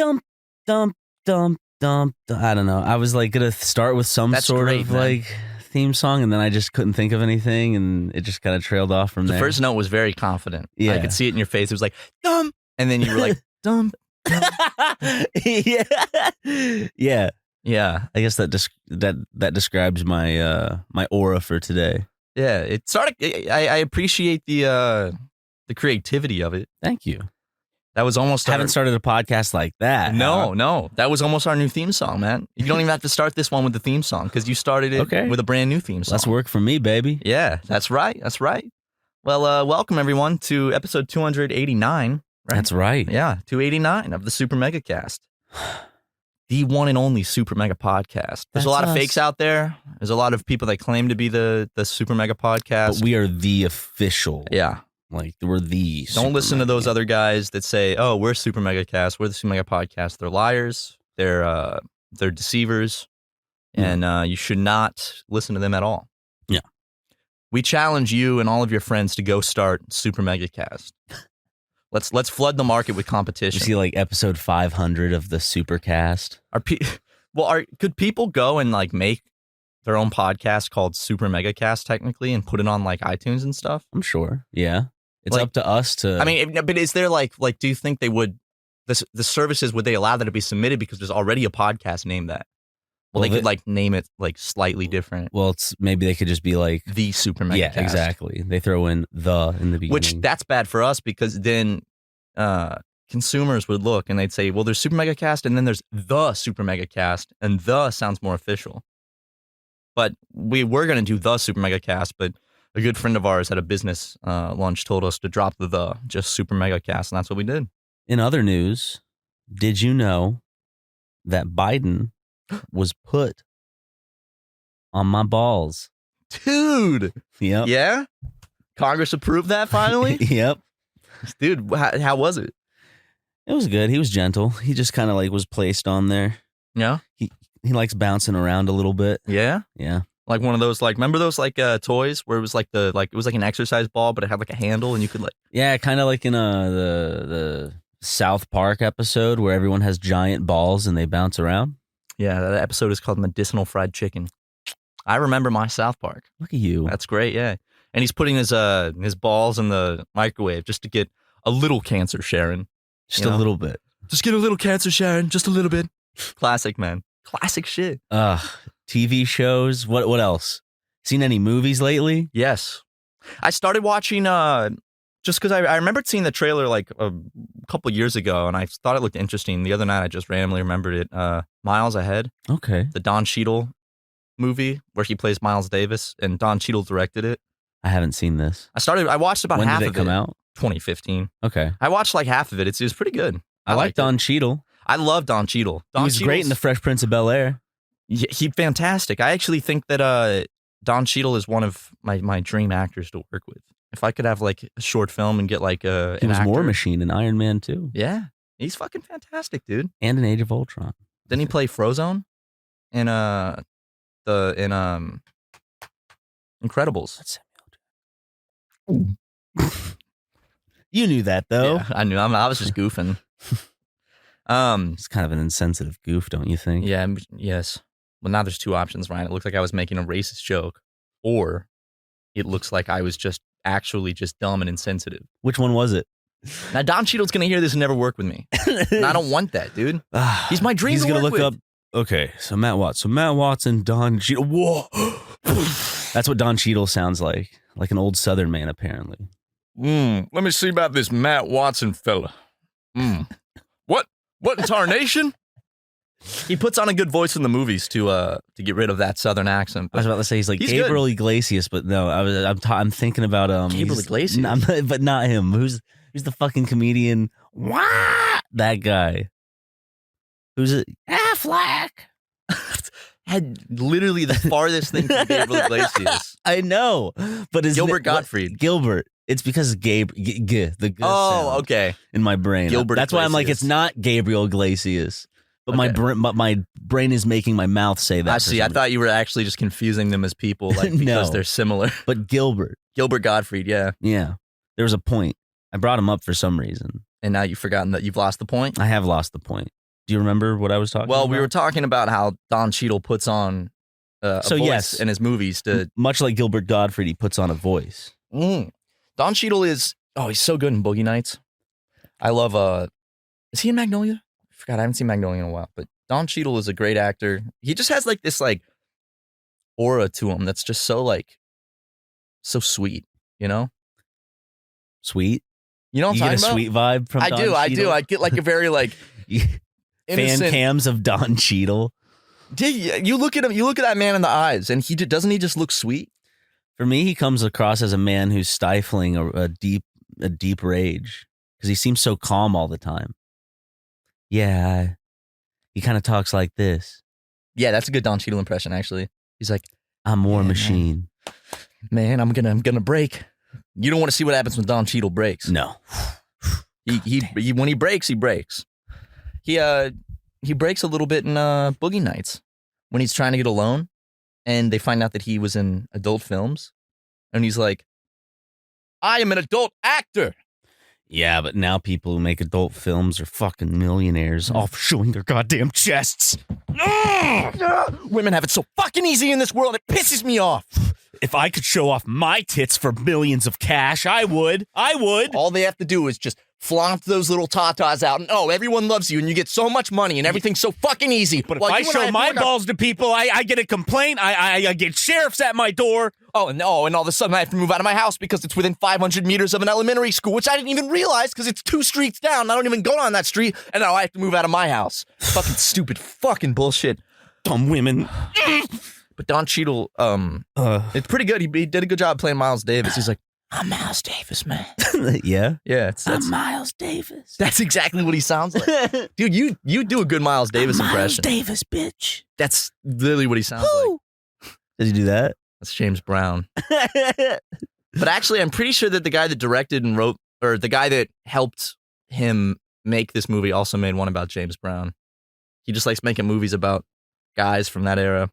dump, dump, dump, dump. I don't know. I was like gonna start with some sort of like theme song, and then I just couldn't think of anything, and it just kind of trailed off from there. The first note was very confident. Yeah. I could see it in your face. It was like, dump. And then you were like, dump. Yeah. Yeah. Yeah. I guess that describes my my aura for today. Yeah. It started. I appreciate the creativity of it. Thank you. That was almost. Haven't started a podcast like that. No. That was almost our new theme song, man. You don't even have to start this one with the theme song because you started it with a brand new theme song. Let's work for me, baby. Yeah, that's right. That's right. Well, welcome everyone to episode 289. Right? That's right. Yeah, 289 of the SuperMegaCast. The one and only SuperMega podcast. There's a lot of fakes out there. There's a lot of people that claim to be the SuperMega podcast. But we are the official. Yeah. Like, we're the Don't listen to those other guys that say, oh, we're SuperMegaCast, we're the SuperMega podcast. They're liars. They're deceivers. And you should not listen to them at all. Yeah. We challenge you and all of your friends to go start SuperMegaCast. Let's flood the market with competition. You see, like, episode 500 of the Supercast. Could people go and like make their own podcast called SuperMegaCast technically and put it on like iTunes and stuff? I'm sure. Yeah. It's like, up to us to. I mean, but is there like do you think they would the services, would they allow that to be submitted because there's already a podcast named that? Well, they could like name it like slightly different. Well, maybe they could just be like the SuperMegaCast. Yeah, exactly. They throw in the in the beginning. Which that's bad for us because then consumers would look and they'd say, well, there's SuperMegaCast and then there's the SuperMegaCast, and the sounds more official. But we were going to do the SuperMegaCast, but a good friend of ours at a business lunch told us to drop the just SuperMegaCast, and that's what we did. In other news, did you know that Biden was put on my balls? Dude! Yep. Yeah? Congress approved that finally? Yep. Dude, how was it? It was good. He was gentle. He just kind of like was placed on there. Yeah? He likes bouncing around a little bit. Yeah? Yeah. Like one of those, like, remember those like toys where it was like it was like an exercise ball, but it had like a handle and you could like. Yeah, kind of like in the South Park episode where everyone has giant balls and they bounce around. Yeah, that episode is called Medicinal Fried Chicken. I remember my South Park. Look at you. That's great, yeah. And he's putting his balls in the microwave just to get a little cancer, Sharon. Just a little bit. Just get a little cancer, Sharon. Just a little bit. Classic, man. Classic shit. TV shows. What else? Seen any movies lately? Yes. I started watching just because I remembered seeing the trailer like a couple years ago, and I thought it looked interesting. The other night, I just randomly remembered it. Miles Ahead. Okay. The Don Cheadle movie where he plays Miles Davis, and Don Cheadle directed it. I haven't seen this. I watched about half of it. When did it come out? 2015. Okay. I watched like half of it. It was pretty good. I like Don Cheadle. I love Don Cheadle. He was great in The Fresh Prince of Bel-Air. Yeah, he's fantastic. I actually think that Don Cheadle is one of my dream actors to work with. If I could have like a short film and get like a He was actor. War Machine in Iron Man 2. Yeah, he's fucking fantastic, dude. And in Age of Ultron. Didn't he play Frozone in Incredibles? That's You knew that though. Yeah, I knew. I was just goofing. It's kind of an insensitive goof, don't you think? Yeah. Yes. Well, now there's two options, Ryan. It looks like I was making a racist joke, or it looks like I was just actually just dumb and insensitive. Which one was it? Now Don Cheadle's gonna hear this and never work with me. And I don't want that, dude. He's my dream. He's gonna look with. up. Okay, so Matt Watson, Don Cheadle. Whoa, that's what Don Cheadle sounds like an old Southern man, apparently. Let me see about this Matt Watson fella. What in tarnation? He puts on a good voice in the movies to get rid of that Southern accent. I was about to say he's like Gabriel Iglesias, but no, I'm thinking about Gabriel Iglesias, but not him. Who's the fucking comedian? What? That guy. Who's it? Affleck. Had literally the farthest thing from Gabriel Iglesias. I know, but is Gilbert Gottfried? Gilbert. It's because the g sound okay, in my brain. Gilbert That's why I'm like, it's not Gabriel Iglesias. But my brain is making my mouth say that. I see. I thought you were actually just confusing them as people, like because they're similar. But Gilbert Gottfried, yeah. There was a point. I brought him up for some reason, and now you've forgotten that you've lost the point. I have lost the point. Do you remember what I was talking about? Well, we were talking about how Don Cheadle puts on a voice in his movies. Much like Gilbert Gottfried, he puts on a voice. Don Cheadle he's so good in Boogie Nights. I love, is he in Magnolia? I forgot, I haven't seen Magnolia in a while, but Don Cheadle is a great actor. He just has like this like aura to him that's just so like, so sweet, you know? Sweet? You know what I'm talking about? You get a sweet vibe from Don Cheadle? I do. I get like a very like fan cams of Don Cheadle. You look at him, you look at that man in the eyes, and doesn't he just look sweet? For me, he comes across as a man who's stifling a deep rage because he seems so calm all the time. Yeah, he kind of talks like this. Yeah, that's a good Don Cheadle impression, actually. He's like, "I'm War Machine, man. I'm gonna break." You don't want to see what happens when Don Cheadle breaks. No, he when he breaks, he breaks. He breaks a little bit in Boogie Nights when he's trying to get a loan, and they find out that he was in adult films, and he's like, "I am an adult actor." Yeah, but now people who make adult films are fucking millionaires off showing their goddamn chests. Women have it so fucking easy in this world, it pisses me off. If I could show off my tits for millions of cash, I would. All they have to do is just flaunt those little tatas out, and everyone loves you, and you get so much money, and everything's so fucking easy. But if I show my balls to people, I get a complaint. I get sheriffs at my door. And all of a sudden I have to move out of my house because it's within 500 meters of an elementary school, which I didn't even realize because it's 2 streets down. I don't even go down that street, and now I have to move out of my house. Fucking stupid fucking bullshit. Dumb women. But Don Cheadle, it's pretty good. He did a good job playing Miles Davis. He's like, "I'm Miles Davis, man." Yeah? Yeah. I'm Miles Davis. That's exactly what he sounds like. Dude, you do a good Miles Davis impression. Miles Davis, bitch. That's literally what he sounds like. Did he do that? That's James Brown. But actually, I'm pretty sure that the guy that directed and wrote, or the guy that helped him make this movie also made one about James Brown. He just likes making movies about guys from that era.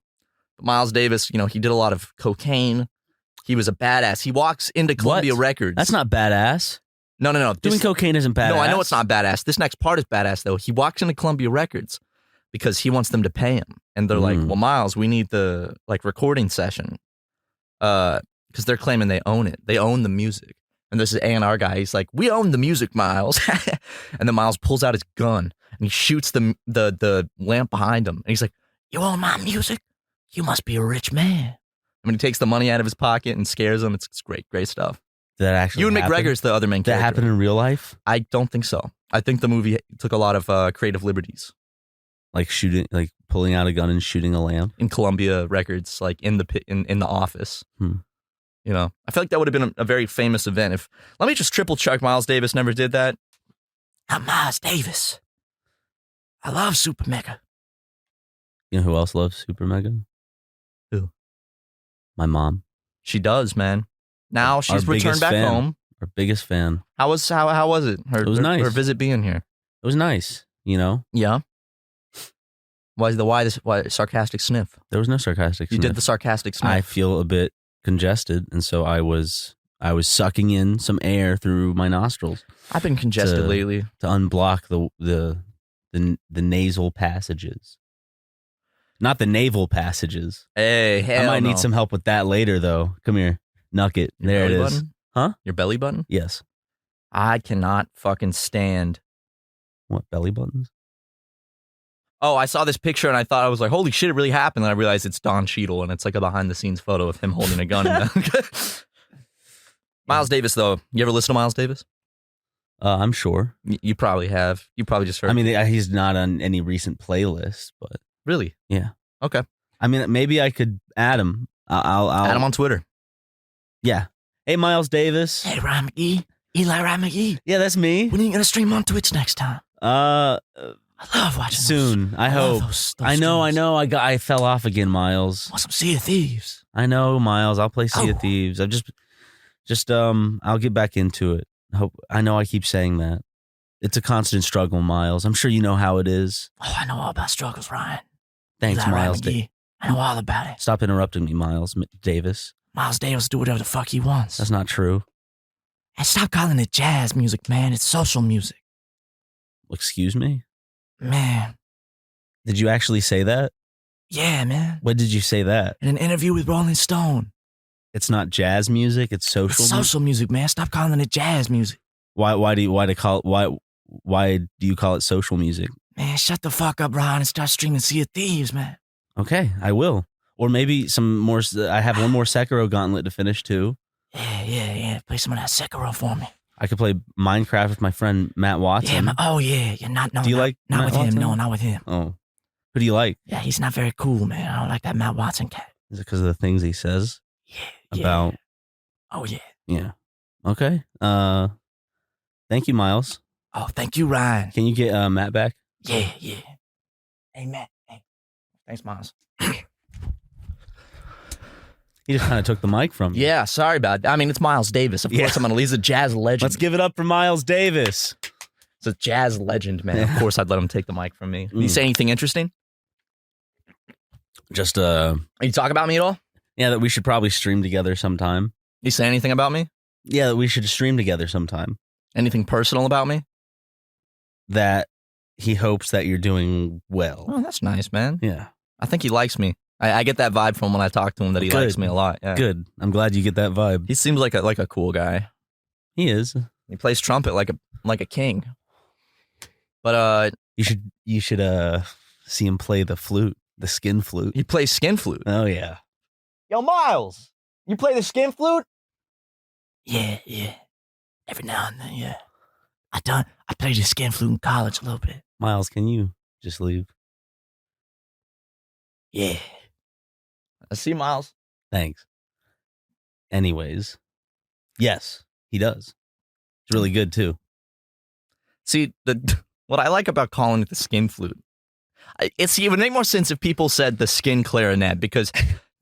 But Miles Davis, he did a lot of cocaine. He was a badass. He walks into Columbia Records. That's not badass. No. Doing cocaine isn't badass. No, I know it's not badass. This next part is badass, though. He walks into Columbia Records because he wants them to pay him. And they're like, "Well, Miles, we need the recording session." Because they're claiming they own it. They own the music. And this is A&R guy. He's like, "We own the music, Miles." And then Miles pulls out his gun and he shoots the lamp behind him. And he's like, "You own my music? You must be a rich man." I mean, he takes the money out of his pocket and scares him. It's great stuff. Did that actually Ewan happen? McGregor's the other main character. That happened in real life? I don't think so. I think the movie took a lot of creative liberties. Like pulling out a gun and shooting a lamp? In Columbia Records, like in the office. I feel like that would have been a very famous event. Let me just triple check Miles Davis never did that. "I'm Miles Davis. I love SuperMega." You know who else loves SuperMega? Who? My mom. She does, man. Now she's returned back home. Our biggest fan. How was it? It was nice. Her visit being here. It was nice, Yeah. Why sarcastic sniff? There was no sarcastic sniff. You did the sarcastic sniff. I feel a bit congested, and so I was sucking in some air through my nostrils. I've been congested lately. To unblock the nasal passages. Not the naval passages. Hey, hell I might no. need some help with that later, though. Come here. Nuck it. Your there it belly is. Button? Huh? Your belly button? Yes. I cannot fucking stand. What, belly buttons? Oh, I saw this picture and I thought, I was like, holy shit, it really happened. And I realized it's Don Cheadle and it's like a behind the scenes photo of him holding a gun. Miles Davis, though. You ever listen to Miles Davis? I'm sure. You probably have. You probably just heard. I mean, he's not on any recent playlist, but. Really? Yeah. Okay. I mean, maybe I could add him. I'll add him on Twitter. Yeah. Hey, Miles Davis. Hey, Ryan McGee. Eli Ryan McGee. Yeah, that's me. When are you going to stream on Twitch next time? I love watching soon. I hope. Those I know. I fell off again, Miles. Want some Sea of Thieves? I know, Miles. I'll play Sea of Thieves. I've just I'll get back into it. I know I keep saying that. It's a constant struggle, Miles. I'm sure you know how it is. Oh, I know all about struggles, Ryan. Thanks, Eli Miles. I know all about it. Stop interrupting me, Miles Davis. Miles Davis do whatever the fuck he wants. That's not true. And stop calling it jazz music, man. It's social music. Excuse me? Man, Did you actually say that? Yeah, man. When did you say that? In an interview with Rolling Stone. It's not jazz music. It's social. It's social music, man. Stop calling it jazz music. Why do you call it social music? Man, shut the fuck up, Ron, and start streaming Sea of Thieves, man. Okay, I will. Or maybe some more. I have one more Sekiro gauntlet to finish too. Yeah. Play some of that Sekiro for me. I could play Minecraft with my friend Matt Watson. Yeah, You're not. No, do you not, like not Matt with Watson? him? No, not with him. Oh, who do you like? Yeah, he's not very cool, man. I don't like that Matt Watson cat. Is it because of the things he says? Yeah. About. Oh yeah. Yeah. Okay. Thank you, Miles. Oh, thank you, Ryan. Can you get Matt back? Yeah. Hey, Matt. Hey. Thanks, Miles. He just kind of took the mic from you. Yeah, sorry about that. I mean, it's Miles Davis. Of course, he's a jazz legend. Let's give it up for Miles Davis. It's a jazz legend, man. Of course, I'd let him take the mic from me. Did you say anything interesting? Just Are you talking about me at all? Yeah, that we should probably stream together sometime. You say anything about me? Yeah, that we should stream together sometime. Anything personal about me? That he hopes that you're doing well. Oh, that's nice, man. Yeah. I think he likes me. I get that vibe from when I talk to him that he likes me a lot. Yeah. Good. I'm glad you get that vibe. He seems like a cool guy. He is. He plays trumpet like a king. But you should see him play the flute, the skin flute. He plays skin flute. Oh yeah. Yo, Miles, you play the skin flute? Yeah. Every now and then, yeah. I played the skin flute in college a little bit. Miles, can you just leave? Yeah. I see, Miles. Thanks. Anyways, yes, he does. It's really good too. See, what I like about calling it the skin flute, it would make more sense if people said the skin clarinet, because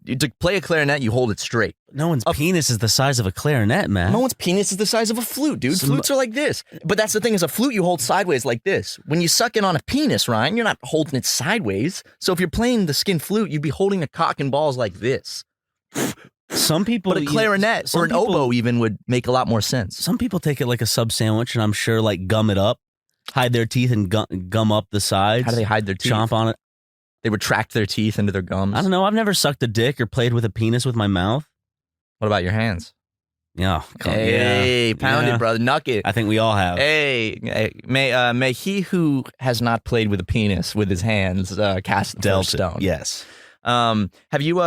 to play a clarinet, you hold it straight. No one's penis is the size of a clarinet, man. No one's penis is the size of a flute, dude. Flutes are like this. But that's the thing, is a flute you hold sideways like this. When you suck in on a penis, Ryan, you're not holding it sideways. So if you're playing the skin flute, you'd be holding a cock and balls like this. Some people, but a clarinet or an oboe even would make a lot more sense. Some people take it like a sub sandwich, and I'm sure like gum it up, hide their teeth, and gum up the sides. How do they hide their teeth? Chomp on it. They retract their teeth into their gums. I don't know. I've never sucked a dick or played with a penis with my mouth. What about your hands? Yeah. Hey, pound it, brother. Nuck it. I think we all have. Hey, may he who has not played with a penis with his hands cast the first stone. Yes. Have you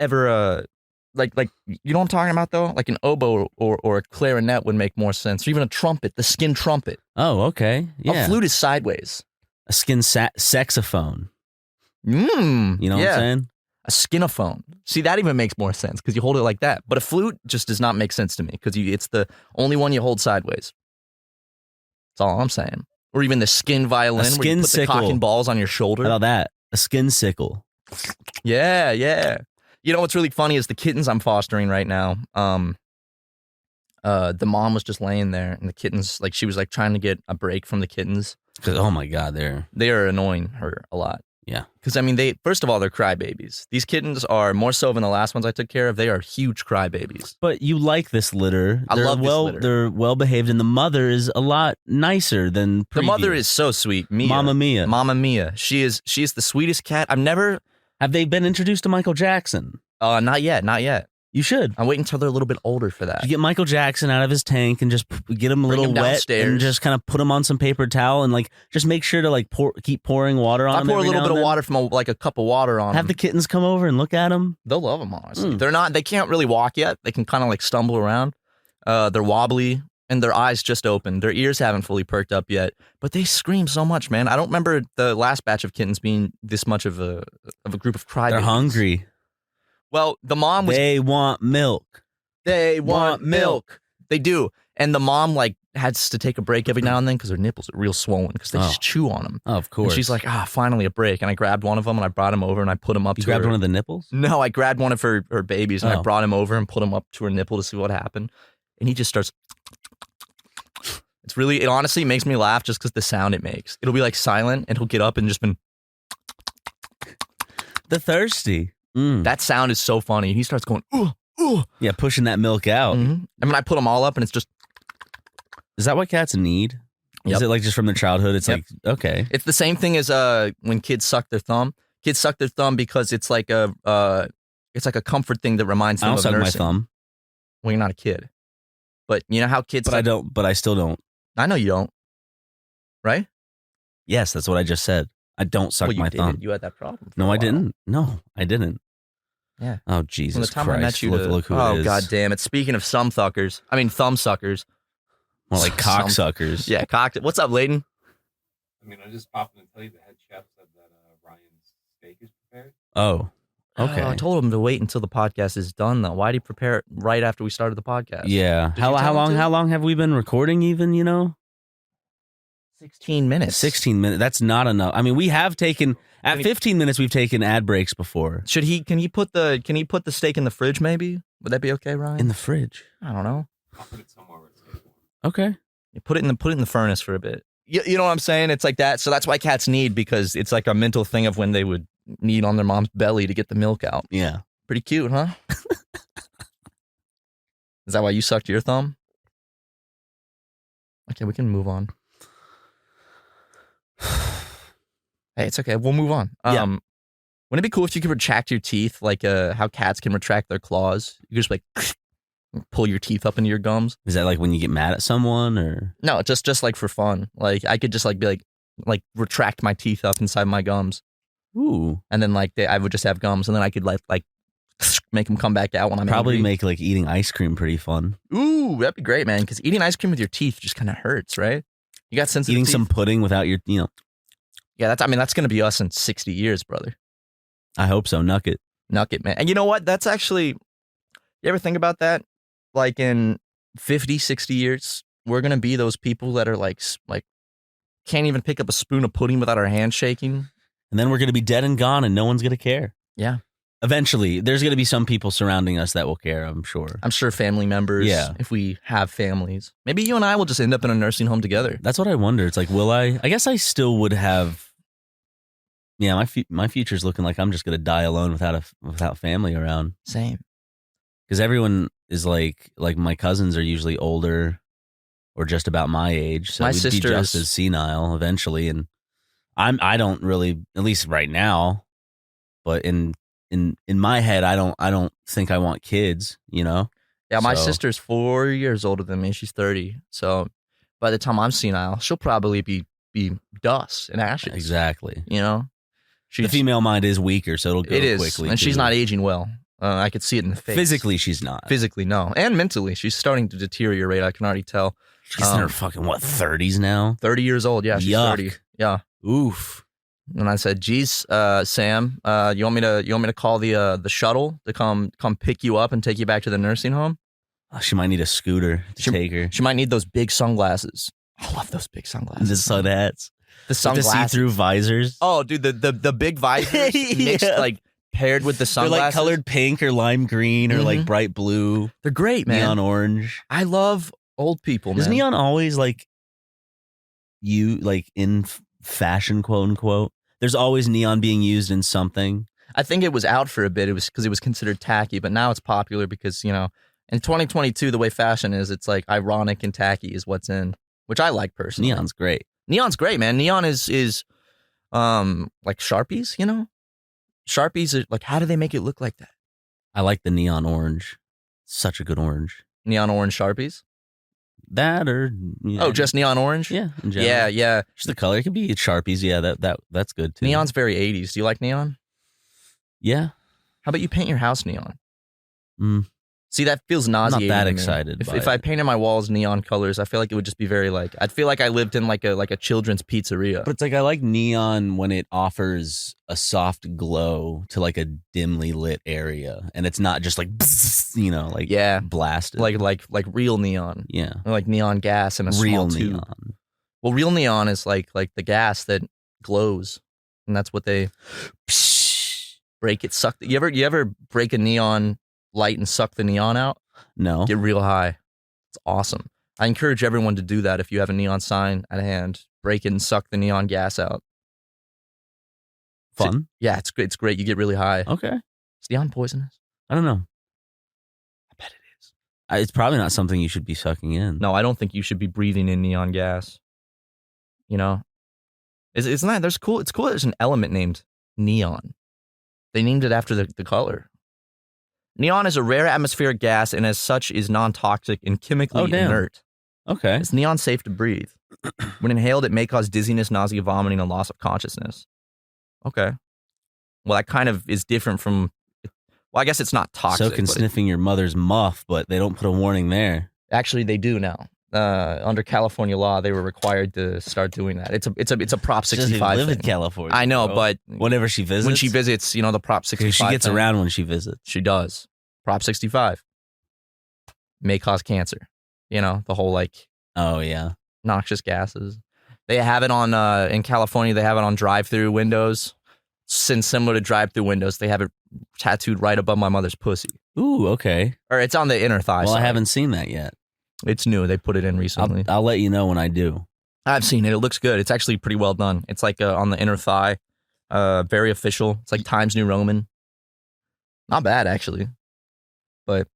ever like you know what I'm talking about though? Like an oboe or a clarinet would make more sense, or even a trumpet, the skin trumpet. Oh, okay. Yeah. A flute is sideways. A skin saxophone. You know what I'm saying? A skinophone. See, that even makes more sense because you hold it like that. But a flute just does not make sense to me because it's the only one you hold sideways. That's all I'm saying. Or even the skin violin, where you put the cock and balls on your shoulder. How about that? A skin sickle. Yeah. You know what's really funny is the kittens I'm fostering right now. The mom was just laying there, and the kittens, like, she was like trying to get a break from the kittens. Oh my God, they are annoying her a lot. Yeah. Because, I mean, first of all, they're crybabies. These kittens are, more so than the last ones I took care of, they are huge crybabies. But you like this litter. I love this litter. They're well behaved, and the mother is a lot nicer than previous. The mother is so sweet. Mama Mia. She is the sweetest cat. Have they been introduced to Michael Jackson? Not yet. You should. I'm waiting until they're a little bit older for that. You get Michael Jackson out of his tank and just get him a little wet downstairs. And just kind of put him on some paper towel and like just make sure to like keep pouring water on him. I pour a little bit of water from a cup of water on Have him. the kittens come over and look at him. They'll love him, honestly. They can't really walk yet. They can kind of like stumble around. They're wobbly and their eyes just opened. Their ears haven't fully perked up yet, but they scream so much, man. I don't remember the last batch of kittens being this much of a group of crybabies. They're hungry. Well, the mom was... They want milk. They want milk. They do. And the mom like has to take a break every now and then because her nipples are real swollen because they just chew on them. Oh, of course. And she's like, finally a break. And I grabbed one of them and I brought him over and I put him up to her. You grabbed one of the nipples? No, I grabbed one of her babies and I brought him over and put him up to her nipple to see what happened. And he just starts... It honestly makes me laugh just because the sound it makes. It'll be like silent and he'll get up and just been... The thirsty. That sound is so funny. He starts going, ooh. Yeah, pushing that milk out. Mm-hmm. I mean, I put them all up and it's just... Is that what cats need? Is it like just from their childhood? It's like, okay. It's the same thing as when kids suck their thumb. Kids suck their thumb because it's like a comfort thing that reminds them I don't of suck nursing. my thumb. Well, you're not a kid. But you know how kids But I still don't. I know you don't. Right? Yes, that's what I just said. I don't suck my thumb. You had that problem. No, I didn't. No, I didn't. Yeah. Oh, Jesus From the time Christ. I met you look who it is. God damn it. Speaking of thumb suckers. More like cocksuckers. Yeah, What's up, Layden? I mean, I just popped in and tell you the head chef said that Ryan's steak is prepared. Oh, okay. I told him to wait until the podcast is done, though. Why did he prepare it right after we started the podcast? Yeah. How long have we been recording even, 16 minutes. 16 minutes. That's not enough. I mean, we have taken at 15 minutes we've taken ad breaks before. Can he put the steak in the fridge maybe? Would that be okay, Ryan? In the fridge. I don't know. I'll put it somewhere where it's safe. Okay. You put it in the furnace for a bit. You know what I'm saying? It's like that. So that's why cats need, because it's like a mental thing of when they would knead on their mom's belly to get the milk out. Yeah. Pretty cute, huh? Is that why you sucked your thumb? Okay, we can move on. Hey, it's okay. We'll move on. Yeah. Wouldn't it be cool if you could retract your teeth like how cats can retract their claws? You just like pull your teeth up into your gums. Is that like when you get mad at someone or? No, just like for fun. Like I could just like be like retract my teeth up inside my gums. Ooh. And then I would just have gums, and then I could like make them come back out when I'm probably angry. Make like eating ice cream pretty fun. Ooh, that'd be great, man. Because eating ice cream with your teeth just kind of hurts, right? You got sensitive Eating teeth? some pudding without your, Yeah, that's gonna be us in 60 years, brother. I hope so. Nuck it, man. And you know what? That's actually, you ever think about that? Like in 50, 60 years, we're gonna be those people that are like can't even pick up a spoon of pudding without our hand shaking. And then we're gonna be dead and gone, and no one's gonna care. Yeah. Eventually, there's gonna be some people surrounding us that will care. I'm sure. I'm sure family members. Yeah. If we have families, maybe you and I will just end up in a nursing home together. That's what I wonder. It's like, will I? I guess I still would have. Yeah, my future's looking like I'm just gonna die alone without family around. Same. Because everyone is like my cousins are usually older, or just about my age, so we'd be just as senile eventually. And I don't really, at least right now, but in my head, I don't think I want kids. Yeah, my sister's 4 years older than me. She's 30. So by the time I'm senile, she'll probably be dust and ashes. Exactly. The female mind is weaker, so it'll go quickly. And she's not aging well. I could see it in the face. Physically, she's not. Physically, no. And mentally, she's starting to deteriorate. I can already tell. She's in her fucking, 30s now? 30 years old. Yeah, she's Yuck. 30. Yeah. Oof. And I said, geez, Sam, you want me to call the shuttle to come pick you up and take you back to the nursing home? Oh, she might need a scooter to take her. She might need those big sunglasses. I love those big sunglasses. The sun hats. The sunglasses. The see-through visors. Oh, dude, the big visors mixed, paired with the sunglasses. They're like colored pink or lime green or like bright blue. They're great, man. Neon orange. I love old people, man. Is neon always in fashion, quote unquote? There's always neon being used in something. I think it was out for a bit. It was because it was considered tacky, but now it's popular because, in 2022, the way fashion is, it's like ironic and tacky is what's in, which I like personally. Neon's great. Neon's great, man. Neon is like Sharpies, Sharpies are like, how do they make it look like that? I like the neon orange. Such a good orange. Neon orange Sharpies? That or just neon orange? Yeah, in general. Yeah. Just the color. It could be Sharpies. Yeah, that's good too. Neon's very 80s. Do you like neon? Yeah. How about you paint your house neon? See, that feels I'm nauseating. not that to me. excited. If I painted my walls neon colors, I feel like it would just be very I'd feel like I lived in like a children's pizzeria. But it's like I like neon when it offers a soft glow to like a dimly lit area, and it's not just like blasted. Like real neon. Yeah. Or like neon gas in a real small tube. neon. Well, real neon is like the gas that glows, and that's what they break it. Suck. You ever break a neon light and suck the neon out? No. Get real high. It's awesome. I encourage everyone to do that. If you have a neon sign at hand, break it and suck the neon gas out. Fun? Yeah, it's great. It's great. You get really high. Okay. Is neon poisonous? I don't know. I bet it is. It's probably not something you should be sucking in. No, I don't think you should be breathing in neon gas. Isn't that, there's cool, it's cool there's an element named neon. They named it after the color. Neon is a rare atmospheric gas and as such is non-toxic and chemically inert. Okay. It's neon safe to breathe. When inhaled, it may cause dizziness, nausea, vomiting, and loss of consciousness. Okay. Well, that kind of is different from, well, I guess it's not toxic. So can sniffing your mother's muff, but they don't put a warning there. Actually, they do now. Under California law, they were required to start doing that. It's a Prop 65 She doesn't even live thing. in California. I know, bro. but whenever she visits, the Prop 65 she gets thing, around when she visits. she does. Prop 65 may cause cancer. The whole like Oh yeah, noxious gases. They have it on in California. They have it on drive-through windows. Since similar to drive-through windows, they have it tattooed right above my mother's pussy. Ooh, okay. Or it's on the inner thigh. Well, I haven't seen that yet. It's new. They put it in recently. I'll let you know when I do. I've seen it. It looks good. It's actually pretty well done. It's like on the inner thigh. Very official. It's like Times New Roman. Not bad, actually. But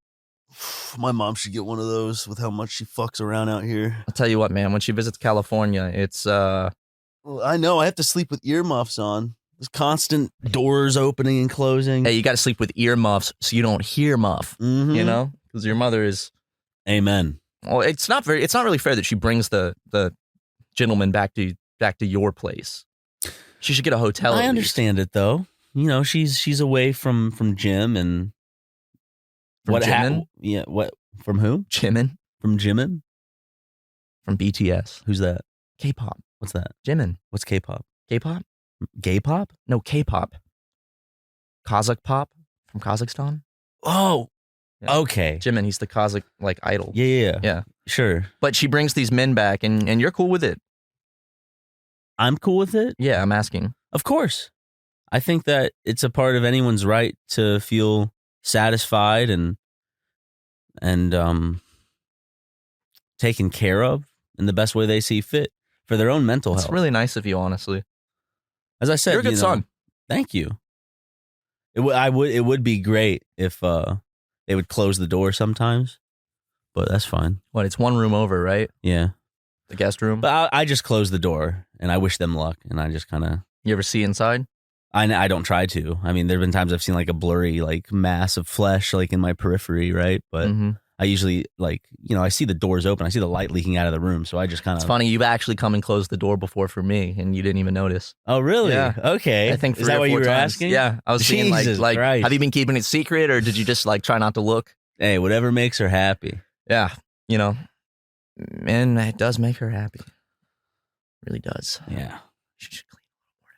my mom should get one of those with how much she fucks around out here. I'll tell you what, man. When she visits California, it's... Well, I know. I have to sleep with earmuffs on. There's constant doors opening and closing. Hey, you got to sleep with earmuffs so you don't hear muff. Mm-hmm. Because your mother is... Amen. Well, it's not really fair that she brings the gentleman back to your place. She should get a hotel. I understand it though. She's away from Jim and from what Jimin? Yeah, what from whom? Jimin. From Jimin? From BTS. Who's that? K-pop. What's that? Jimin. What's K-pop? K-pop? Gay pop? No, K-pop. Kazakh pop from Kazakhstan. Oh. Yeah. Okay. Jimin, he's the Kazakh like idol. Yeah. Sure. But she brings these men back and you're cool with it. I'm cool with it? Yeah, I'm asking. Of course. I think that it's a part of anyone's right to feel satisfied and taken care of in the best way they see fit for their own mental health. It's really nice of you, honestly. As I said, you're a good son. Thank you. It would be great if they would close the door sometimes, but that's fine. What? It's one room over, right? Yeah, the guest room. But I just close the door and I wish them luck, and I just kind of. You ever see inside? I don't try to. I mean, there've been times I've seen like a blurry like mass of flesh like in my periphery, right? But I usually I see the doors open, I see the light leaking out of the room, so I just kind of. It's funny, you've actually come and closed the door before for me, and you didn't even notice. Oh, really? Yeah. Okay. I think is that what you were times. asking? Yeah, I was seeing like Christ. have you been keeping it secret, or did you just like try not to look? Hey, whatever makes her happy. Yeah, and it does make her happy. It really does. Yeah. She should clean a little more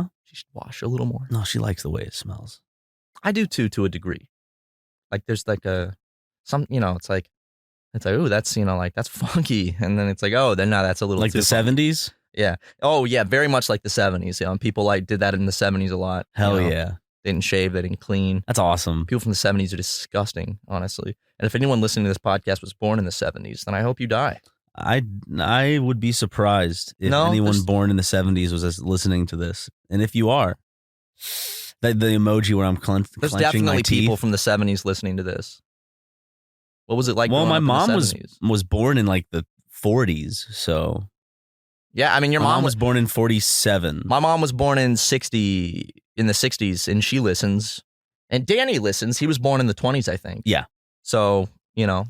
now. Huh? She should wash a little more. No, she likes the way it smells. I do too, to a degree. Like there's like it's like oh, that's like that's funky, and then it's like, oh, then now that's a little like too the funky. 70s. Yeah. Oh yeah, very much like the 70s. Yeah, and people like did that in the 70s a lot. Hell yeah. They didn't shave, they didn't clean. That's awesome. People from the 70s are disgusting, honestly. And if anyone listening to this podcast was born in the 70s, then I hope you die. I would be surprised if anyone born in the 70s was listening to this. And if you are, the emoji where I'm clenching there's my definitely teeth. people from the 70s listening to this. What was it like? Well, my mom in the 70s? was born in like the 40s, so yeah. I mean, your mom was born in 47. My mom was born in the 60s, and she listens. And Danny listens. He was born in the 20s, I think. Yeah. So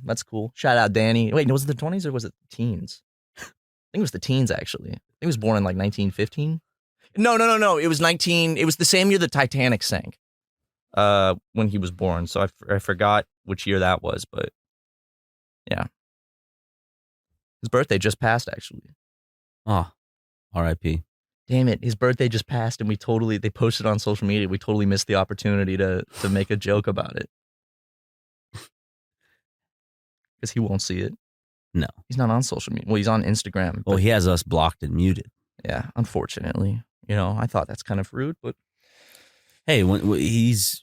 that's cool. Shout out Danny. Wait, was it the 20s or was it the teens? I think it was the teens actually. I think he was born in like 1915. No. It was It was the same year the Titanic sank. When he was born. So I forgot which year that was, but yeah. His birthday just passed, actually. Oh, R.I.P. Damn it, his birthday just passed, and they posted on social media. We totally missed the opportunity to make a joke about it. Because he won't see it. No. He's not on social media. Well, he's on Instagram. Well, he has us blocked and muted. Yeah, unfortunately. I thought that's kind of rude, but... Hey, once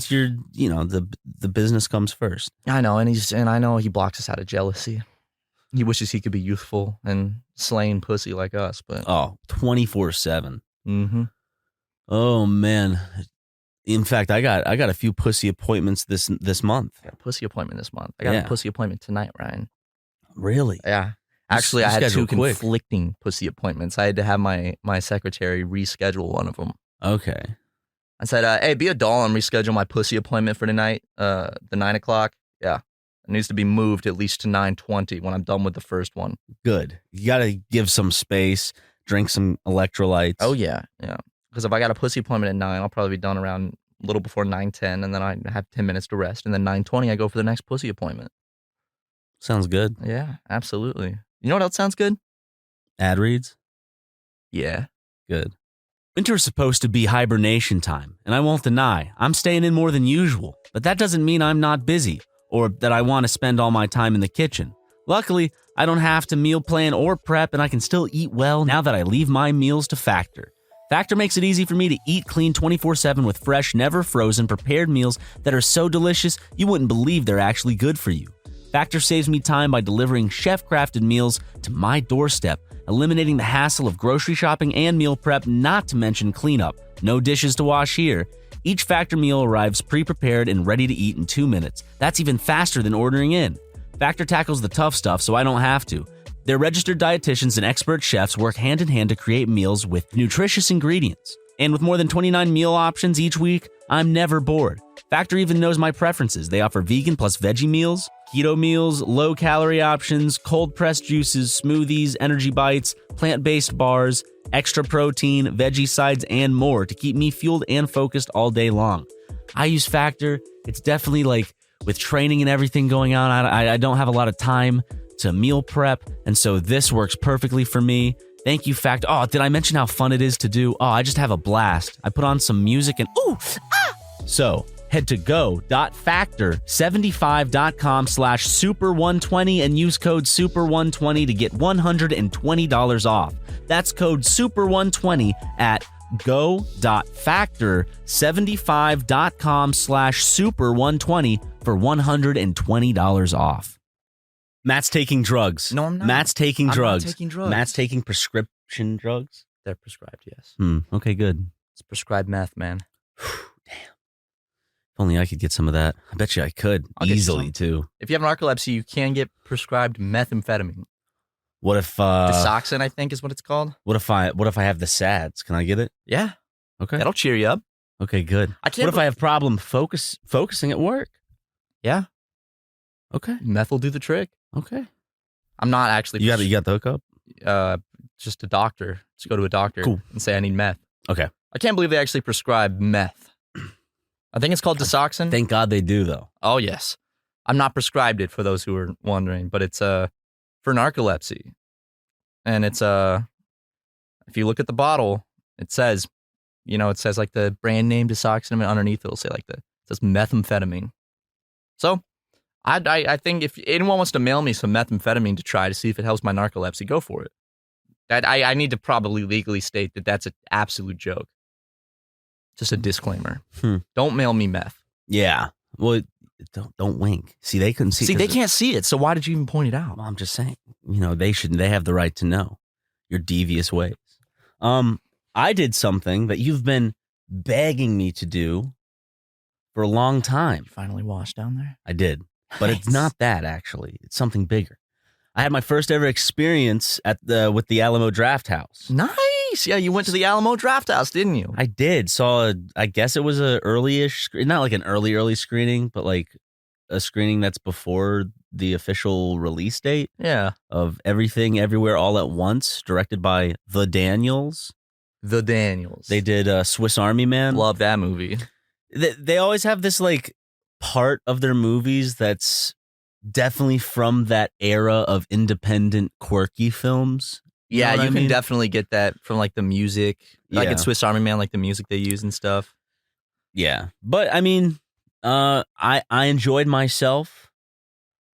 you're, the business comes first. I know, and I know he blocks us out of jealousy. He wishes he could be youthful and slaying pussy like us, but 24/7. Mm-hmm. Oh man! In fact, I got a few pussy appointments this month. I got a pussy appointment this month. I got a pussy appointment tonight, Ryan. Really? Yeah. Actually, I had two conflicting pussy appointments. I had to have my secretary reschedule one of them. Okay. I said, hey, be a doll and reschedule my pussy appointment for tonight, the 9 o'clock. Yeah. It needs to be moved at least to 9:20 when I'm done with the first one. Good. You got to give some space, drink some electrolytes. Oh, yeah. Yeah. Because if I got a pussy appointment at 9, I'll probably be done around a little before 9:10, and then I have 10 minutes to rest. And then 9:20, I go for the next pussy appointment. Sounds good. Yeah, absolutely. You know what else sounds good? Ad reads? Yeah. Good. Winter's supposed to be hibernation time, and I won't deny, I'm staying in more than usual, but that doesn't mean I'm not busy, or that I want to spend all my time in the kitchen. Luckily, I don't have to meal plan or prep, and I can still eat well now that I leave my meals to Factor. Factor makes it easy for me to eat clean 24/7 with fresh, never frozen, prepared meals that are so delicious you wouldn't believe they're actually good for you. Factor saves me time by delivering chef-crafted meals to my doorstep, eliminating the hassle of grocery shopping and meal prep, not to mention cleanup. No dishes to wash here. Each Factor meal arrives pre-prepared and ready to eat in 2 minutes. That's even faster than ordering in. Factor tackles the tough stuff so I don't have to. Their registered dietitians and expert chefs work hand in hand to create meals with nutritious ingredients. And with more than 29 meal options each week, I'm never bored. Factor even knows my preferences. They offer vegan plus veggie meals, keto meals, low-calorie options, cold-pressed juices, smoothies, energy bites, plant-based bars, extra protein, veggie sides, and more to keep me fueled and focused all day long. I use Factor. It's definitely like with training and everything going on, I don't have a lot of time to meal prep, and so this works perfectly for me. Thank you, Factor. Oh, did I mention how fun it is to do? Oh, I just have a blast. I put on some music and So, head to go.factor75.com/super120 and use code super120 to get $120 off. That's code super120 at go.factor75.com/super120 for $120 off. Matt's taking drugs. No, I'm not. Matt's taking drugs. I'm not taking drugs. Matt's taking prescription drugs? They're prescribed, yes. Okay, good. It's prescribed meth, man. Damn. If only I could get some of that. I bet you I could. Easily, too. If you have narcolepsy, you can get prescribed methamphetamine. What if... Desoxin, I think, is what it's called. What if I have the SADs? Can I get it? Yeah. Okay. That'll cheer you up. Okay, good. What if I have problem focusing at work? Yeah. Okay. Meth will do the trick. Okay. I'm not actually... You got the hookup? Just a doctor. Just go to a doctor and say, I need meth. Okay. I can't believe they actually prescribe meth. I think it's called Desoxin. Thank God they do, though. Oh, yes. I'm not prescribed it for those who are wondering, but it's for narcolepsy. And it's if you look at the bottle, it says, like the brand name Desoxin, and underneath it'll say it says methamphetamine. So I think if anyone wants to mail me some methamphetamine to try to see if it helps my narcolepsy, go for it. I need to probably legally state that that's an absolute joke. Just a disclaimer. Don't mail me meth. Yeah. Well, don't wink. See, they couldn't see. See, they can't see it. So why did you even point it out? Well, I'm just saying. They have the right to know your devious ways. I did something that you've been begging me to do for a long time. You finally washed down there? I did. But It's not that, actually. It's something bigger. I had my first ever experience with the Alamo Drafthouse. Nice. Yeah, you went to the Alamo Drafthouse, didn't you? I did. I guess it was a early-ish, not like an early screening, but like a screening that's before the official release date. Yeah. Of Everything, Everywhere, All at Once, directed by The Daniels. The Daniels. They did Swiss Army Man. Love that movie. They always have this like part of their movies that's definitely from that era of independent, quirky films. Yeah, you can definitely get that from like the music. Like in Swiss Army Man, like the music they use and stuff. Yeah. But I mean, I enjoyed myself.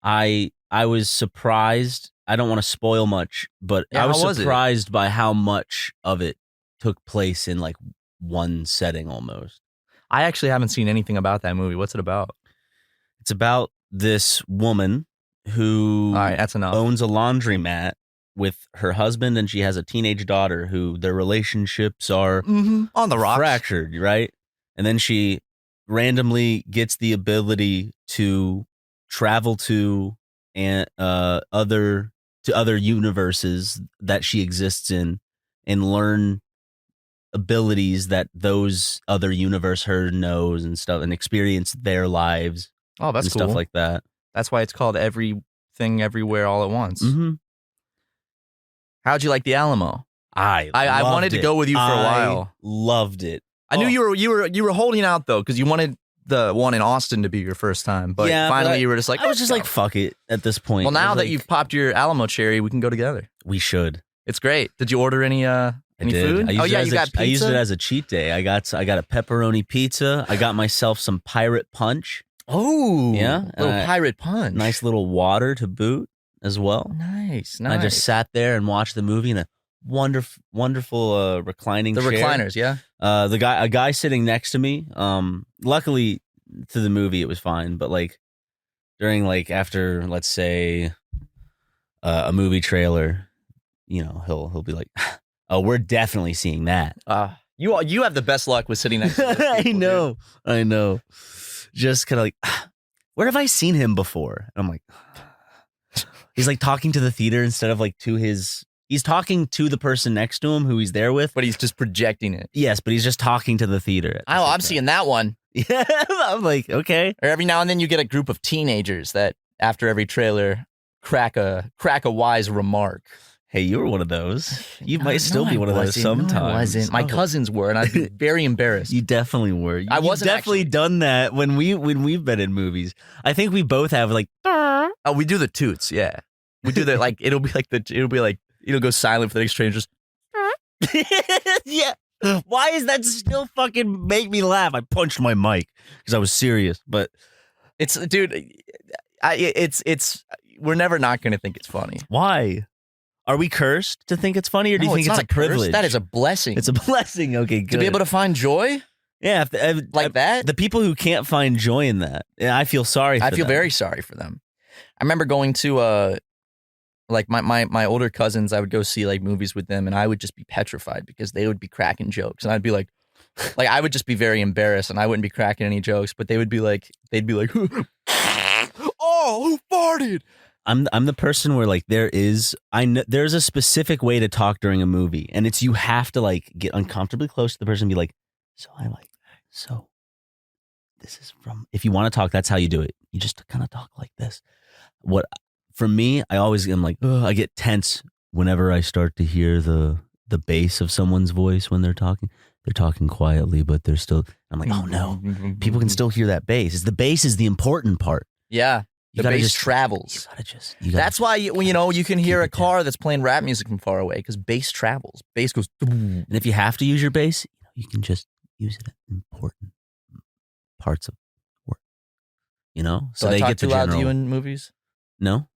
I was surprised. I don't want to spoil much, but I was surprised by how much of it took place in like one setting almost. I actually haven't seen anything about that movie. What's it about? It's about this woman who all right, that's enough. Owns a laundromat with her husband, and she has a teenage daughter who their relationships are on the rocks, fractured, right? And then she randomly gets the ability to travel to other to other universes that she exists in and learn abilities that those other universe her knows and stuff, and experience their lives. Oh, that's and cool. Stuff like that. That's why it's called Everything Everywhere All at Once. Mm-hmm. How'd you like the Alamo? I wanted to go with you for a while. Loved it. I knew you were holding out though, because you wanted the one in Austin to be your first time, but finally you were just like, I was just like, fuck it at this point. Well, now that you've popped your Alamo cherry, we can go together. We should. It's great. Did you order any food? You got pizza? I used it as a cheat day. I got a pepperoni pizza. I got myself some pirate punch. Oh, yeah, little pirate punch. Nice little water to boot as well. Nice. I just sat there and watched the movie in a wonderful reclining chair. The recliners, yeah. A guy sitting next to me. Luckily to the movie it was fine, but like during after, let's say, a movie trailer, he'll be like, "Oh, we're definitely seeing that." You have the best luck with sitting next to those people, I know. Just kind of like, where have I seen him before? And I'm like, he's like talking to the theater instead of like to his. He's talking to the person next to him who he's there with, but he's just projecting it. Yes, but he's just talking to the theater. I'm seeing that one. Yeah, I'm like, okay. Or every now and then you get a group of teenagers that after every trailer crack a wise remark. Hey, you were one of those. You might still be one of those sometimes. No, I wasn't. My cousins were, and I'd be very embarrassed. You definitely were. You've definitely done that when we've been in movies. I think we both have like. Oh, we do the toots. Yeah, we do that. It'll go silent for the next strangers. Yeah. Why is that still fucking make me laugh? I punched my mic because I was serious, but it's we're never not going to think it's funny. Why? Are we cursed to think it's funny, or do you think it's a privilege? That is a blessing. It's a blessing. Okay, good. To be able to find joy? Yeah. That? The people who can't find joy in that, I feel sorry for them. I feel very sorry for them. I remember going to, my older cousins, I would go see movies with them, and I would just be petrified because they would be cracking jokes. And I'd be like, I would just be very embarrassed, and I wouldn't be cracking any jokes, but they'd be like, oh, who farted? I'm the person where there's a specific way to talk during a movie, and it's you have to get uncomfortably close to the person and be like, so this is from, if you want to talk, that's how you do it. You just kind of talk like this. For me, I always am like, I get tense whenever I start to hear the bass of someone's voice when they're talking. They're talking quietly, but they're still, I'm like, oh no, people can still hear that bass. The bass is the important part. Yeah. The bass travels. That's why you can hear a car that's playing rap music from far away, because bass travels. Bass goes. And if you have to use your bass, you can just use it in important parts of work. So they get the general. Too loud to you in movies? No.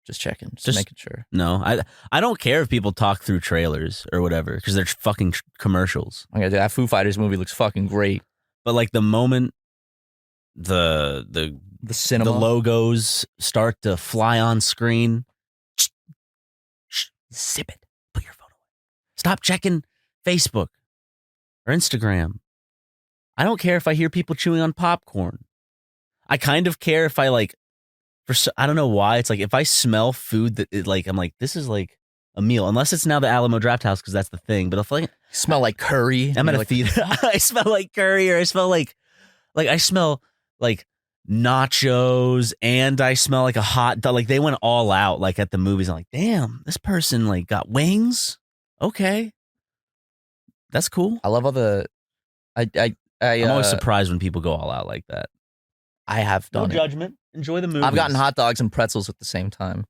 Just checking, just making sure. No, I don't care if people talk through trailers or whatever, because they're fucking commercials. Okay, that Foo Fighters movie looks fucking great. But the moment the cinema, the logos start to fly on screen, zip it. Put your phone away. Stop checking Facebook or Instagram. I don't care if I hear people chewing on popcorn. I kind of care if I I don't know why. It's if I smell food that I'm like, this is a meal, unless it's now the Alamo Drafthouse, because that's the thing. But if smell like curry, I'm at a theater. I smell like curry, or I smell I smell nachos, and I smell like a hot dog. They went all out at the movies. I'm like, damn, this person got wings. Okay, that's cool. I love all the. I'm always surprised when people go all out like that. I have done no judgment. Enjoy the movie. I've gotten hot dogs and pretzels at the same time.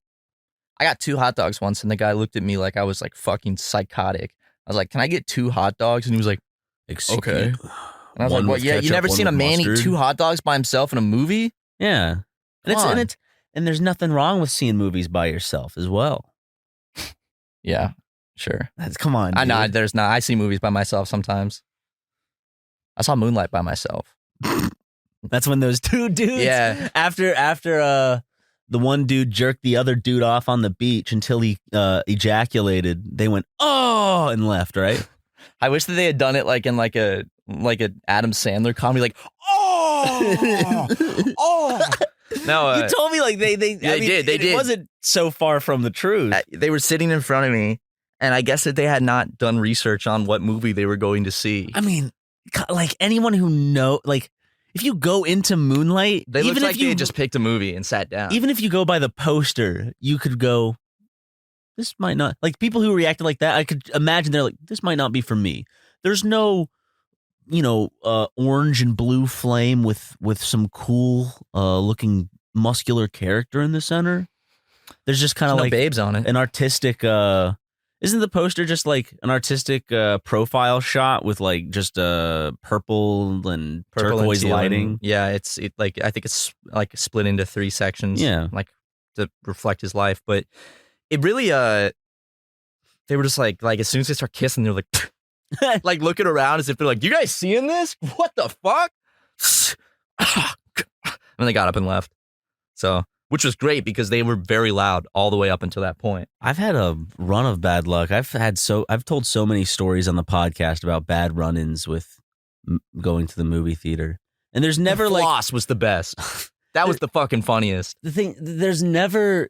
I got 2 hot dogs once, and the guy looked at me like I was fucking psychotic. I was like, "Can I get 2 hot dogs?" And he was like, "Okay." And I was like, "What? Yeah, you never seen a man eat 2 hot dogs by himself in a movie?" Yeah, and there's nothing wrong with seeing movies by yourself as well. Yeah, sure. Come on, dude. I know there's not. I see movies by myself sometimes. I saw Moonlight by myself. That's when those 2 dudes, after the one dude jerked the other dude off on the beach until he ejaculated, they went, oh, and left, right? I wish that they had done it in a Adam Sandler comedy, oh, oh. No, you told me like they did. It wasn't so far from the truth. They were sitting in front of me, and I guess that they had not done research on what movie they were going to see. I mean, like anyone who like if you go into Moonlight, they looked like they had just picked a movie and sat down. Even if you go by the poster, you could go, this might not, like people who reacted like that, I could imagine they're like, this might not be for me. There's no, orange and blue flame with some cool looking muscular character in the center. There's just kind of like babes on it. An artistic, isn't the poster just like an artistic profile shot with like just purple and turquoise lighting? Yeah, I think it's like split into 3 sections. Yeah, like to reflect his life. But it really, they were just like as soon as they start kissing, they're like, like looking around as if they're like, "You guys seeing this? What the fuck?" And they got up and left. So. Which was great because they were very loud all the way up until that point. I've had a run of bad luck. I've told so many stories on the podcast about bad run-ins with going to the movie theater, and there's never the Floss was the best. That was the fucking funniest. The thing, there's never.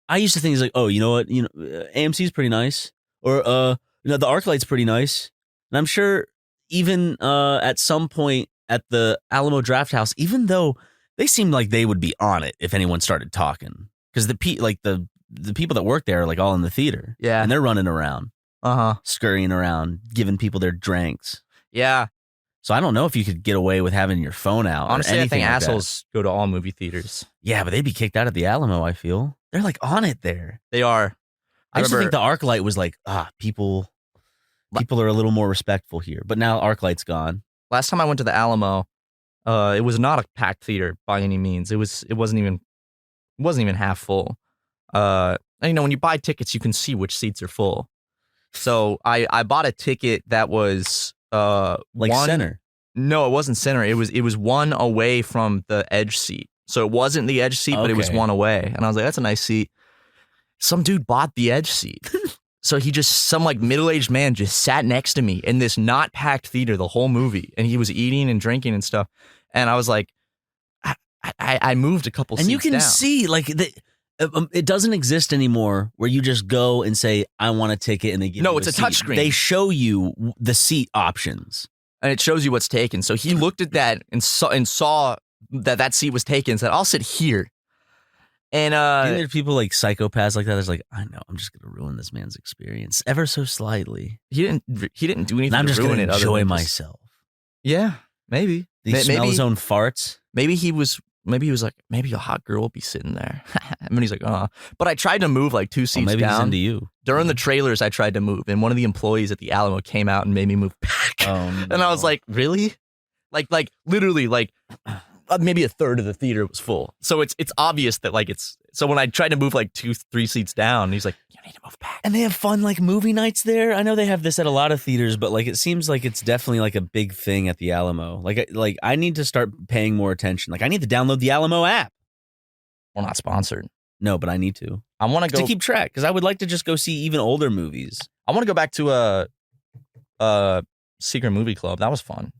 I used to think it's like, oh, you know what, AMC's pretty nice, or the ArcLight's pretty nice, and I'm sure even at some point at the Alamo Drafthouse, even though. They seemed like they would be on it if anyone started talking, because the people that work there are like all in the theater, and they're running around, scurrying around, giving people their drinks. Yeah. So I don't know if you could get away with having your phone out. Honestly, I think like assholes go to all movie theaters. Yeah, but they'd be kicked out of the Alamo. I feel they're like on it there. They are. I used to think the ArcLight was like people are a little more respectful here, but now ArcLight's gone. Last time I went to the Alamo. It was not a packed theater by any means. It wasn't even half full. And, when you buy tickets, you can see which seats are full. So I bought a ticket that was center. No, it wasn't center. It was one away from the edge seat. So it wasn't the edge seat, but it was one away. And I was like, that's a nice seat. Some dude bought the edge seat. So some like middle-aged man just sat next to me in this not packed theater the whole movie, and he was eating and drinking and stuff. And I was like, I moved a couple seats down. And you can see like it doesn't exist anymore where you just go and say, I want a ticket, and they give you it's a touchscreen. They show you the seat options. And it shows you what's taken. So he looked at that and saw that seat was taken and said, I'll sit here. And do you think there's people like psychopaths like that? There's like, I know, I'm just gonna ruin this man's experience ever so slightly. He didn't do anything. And I'm just to ruin gonna enjoy myself. Yeah, maybe. Did he smell his own farts? Maybe he was like, maybe a hot girl will be sitting there. And he's like, But I tried to move like 2 seats maybe down. He's into you. During the trailers, I tried to move, and one of the employees at the Alamo came out and made me move back. Oh, no. And I was like, really? Like literally, like. Maybe a third of the theater was full. So it's obvious that so when I tried to move like 2-3 seats down, he's like, you need to move back. And they have fun like movie nights there. I know they have this at a lot of theaters, but like it seems like it's definitely like a big thing at the Alamo. Like I need to start paying more attention. Like I need to download the Alamo app. We're not sponsored. No, but I need to. I want to keep track because I would like to just go see even older movies. I want to go back to a secret movie club. That was fun.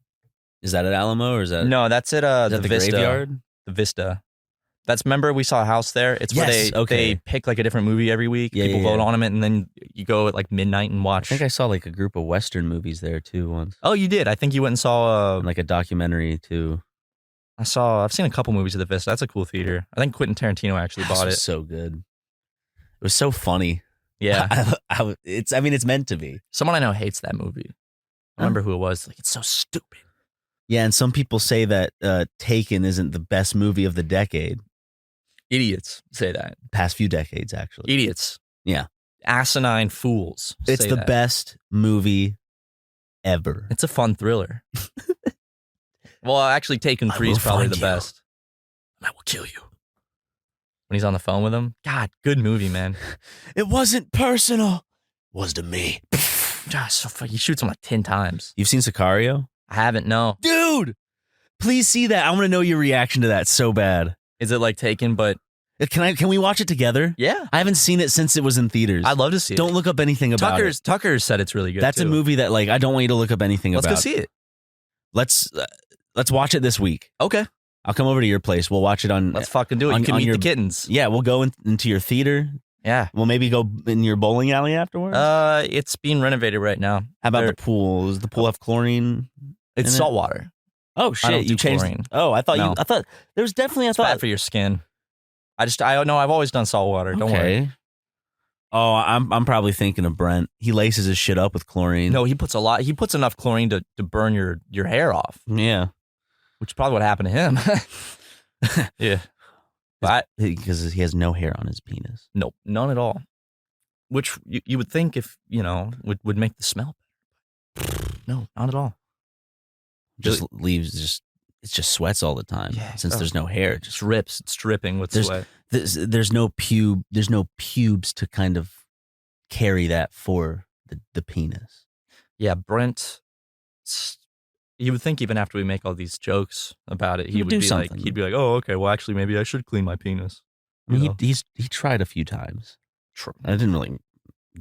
Is that at Alamo or is that? No, that's at the Vista. Graveyard? The Vista. Remember we saw a house there? It's where they pick like a different movie every week. People vote on them, and then you go at like midnight and watch. I think I saw like a group of Western movies there too once. Oh, you did? I think you went and saw like a documentary too. I've seen a couple movies at the Vista. That's a cool theater. I think Quentin Tarantino actually bought it. So good. It was so funny. Yeah. It's meant to be. Someone I know hates that movie. I remember who it was. Like, it's so stupid. Yeah, and some people say that Taken isn't the best movie of the decade. Idiots say that. Past few decades, actually. Idiots. Yeah. Asinine fools. It's the best movie ever. It's a fun thriller. Well, actually, Taken 3 is probably the best. I will kill you. When he's on the phone with him. God, good movie, man. It wasn't personal. It was to me. Gosh, so funny. He shoots him like 10 times. You've seen Sicario? I haven't, no. Dude, please see that. I want to know your reaction to that so bad. Is it like Taken, but... Can we watch it together? Yeah. I haven't seen it since it was in theaters. I'd love to see it. Don't look up anything about it. Tucker said it's really good, That's a movie that, like, I don't want you to look up anything about. Let's go see it. Let's watch it this week. Okay. I'll come over to your place. We'll watch it on. Let's fucking do it. You can meet the kittens. Yeah, we'll go into your theater. Yeah. We'll maybe go in your bowling alley afterwards. It's being renovated right now. How about the pool? Does the pool have chlorine? It's salt water. Oh shit! I don't do changed. chlorine. Oh, I thought I thought there was definitely. It's bad for your skin. I don't know. I've always done salt water. Don't worry. Oh, I'm probably thinking of Brent. He laces his shit up with chlorine. No, he puts a lot. He puts enough chlorine to burn your hair off. Yeah, which is probably what happened to him. Yeah, but because he has no hair on his penis. Nope, none at all. Which you would think if would make the smell better. No, not at all. Just leaves it just sweats all the time. Yeah. Since there's no hair, it just drips. It's dripping with sweat. There's no pubes to kind of carry that for the penis. Yeah, Brent. You would think even after we make all these jokes about it, he'd be like, oh, okay, well, actually, maybe I should clean my penis. I mean, he tried a few times. I didn't really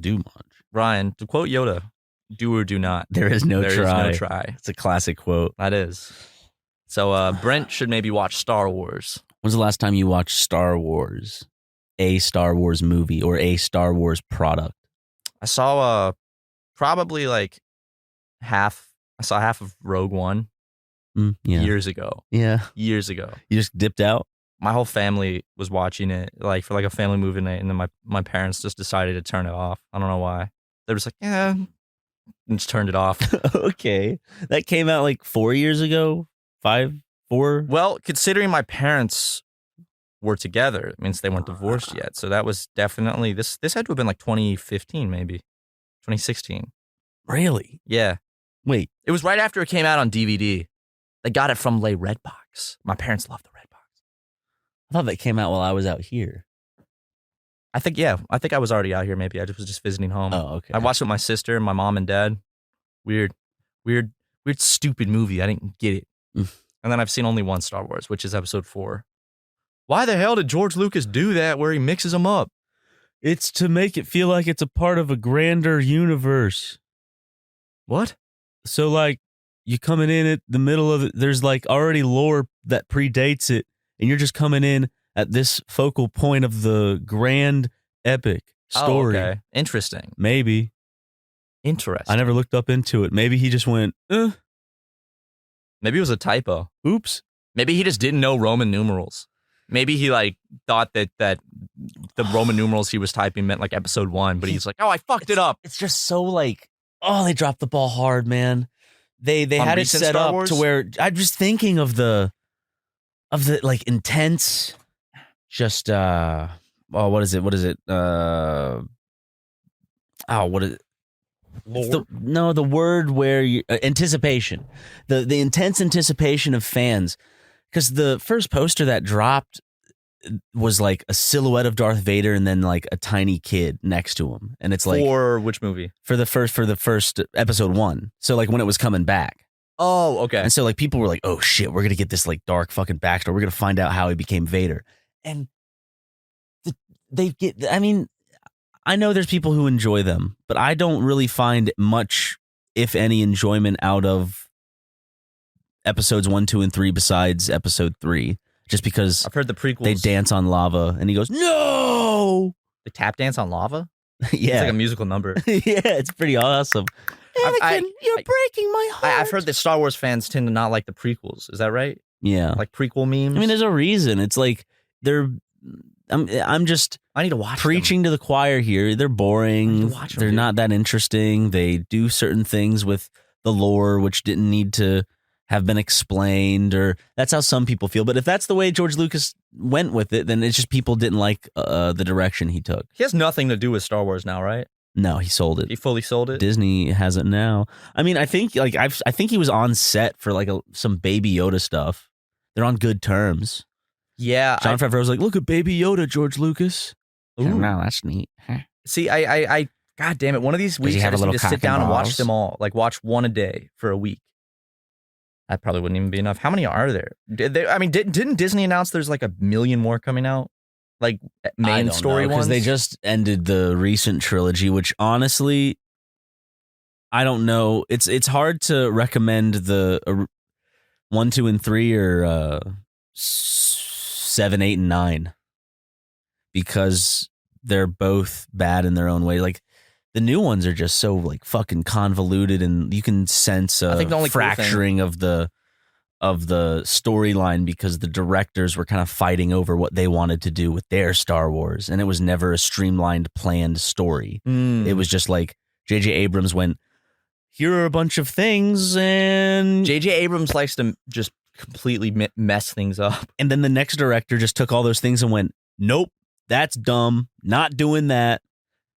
do much. Ryan, to quote Yoda, do or do not. There is no try. Is no try. It's a classic quote. That is. So Brent should maybe watch Star Wars. When's the last time you watched Star Wars? A Star Wars movie or a Star Wars product? I saw probably like half. I saw half of Rogue One years ago. Yeah. Years ago. You just dipped out? My whole family was watching it like for like a family movie night, and then my parents just decided to turn it off. I don't know why. They were just like, yeah, and just turned it off. Okay. That came out like 4 years ago? 5? 4? Well, considering my parents were together, it means they weren't divorced yet. So that was definitely, this had to have been like 2015 maybe. 2016. Really? Yeah. Wait. It was right after it came out on DVD. They got it from Les Redbox. My parents loved the Redbox. I thought that came out while I was out here. I think I was already out here maybe. I was just visiting home. Oh, okay. I watched it with my sister and my mom and dad. Weird, stupid movie. I didn't get it. And then I've seen only one Star Wars, which is episode 4. Why the hell did George Lucas do that where he mixes them up? It's to make it feel like it's a part of a grander universe. What? So, like, you coming in at the middle of it, there's, like, already lore that predates it, and you're just coming in at this focal point of the grand epic story. Oh, okay. Interesting. Maybe. Interesting. I never looked up into it. Maybe he just went, Maybe it was a typo. Oops. Maybe he just didn't know Roman numerals. Maybe he, like, thought that the Roman numerals he was typing meant, like, episode 1, but he's like, oh, I fucked it up. It's just so, like, oh, they dropped the ball hard, man. They had it set Star up Wars? to where I'm just thinking of the like intense, just what is it? What is it? What is it? The word where you anticipation, the intense anticipation of fans, because the first poster that dropped was like a silhouette of Darth Vader and then like a tiny kid next to him, and it's like for which movie? For the first episode 1. So like when it was coming back. Oh, okay. And so like people were like, "Oh shit, we're gonna get this like dark fucking backstory. We're gonna find out how he became Vader." And I mean, I know there's people who enjoy them, but I don't really find much, if any, enjoyment out of episodes 1, 2, and 3 besides episode 3. Just because I've heard the prequels. They dance on lava, and he goes, "No!" They tap dance on lava? Yeah. It's like a musical number. Yeah, it's pretty awesome. Anakin, you're breaking my heart. I've heard that Star Wars fans tend to not like the prequels. Is that right? Yeah. Like prequel memes? I mean, there's a reason. It's like I'm just I need to watch preaching to the choir here. They're boring. They're not that interesting. They do certain things with the lore which didn't need to have been explained, or that's how some people feel. But if that's the way George Lucas went with it, then it's just people didn't like the direction he took. He has nothing to do with Star Wars now, right? No, he sold it. He fully sold it? Disney has it now. I mean, I think like I think he was on set for like some Baby Yoda stuff. They're on good terms. Yeah. Jon Favreau's like, "Look at Baby Yoda, George Lucas." Ooh. Wow, that's neat. See, I God damn it. One of these weeks I just need to sit down and watch them all. Like watch one a day for a week. That probably wouldn't even be enough. How many are there? Didn't Disney announce there's like 1 million more coming out? Like main story ones? Because they just ended the recent trilogy, which honestly, I don't know. It's hard to recommend the 1, 2, and 3 or 7, 8, and 9 because they're both bad in their own way. Like the new ones are just so like fucking convoluted, and you can sense a fracturing of the storyline because the directors were kind of fighting over what they wanted to do with their Star Wars, and it was never a streamlined, planned story. It was just like J.J. Abrams went, here are a bunch of things, and J.J. Abrams likes to just completely mess things up. And then the next director just took all those things and went, nope, that's dumb, not doing that.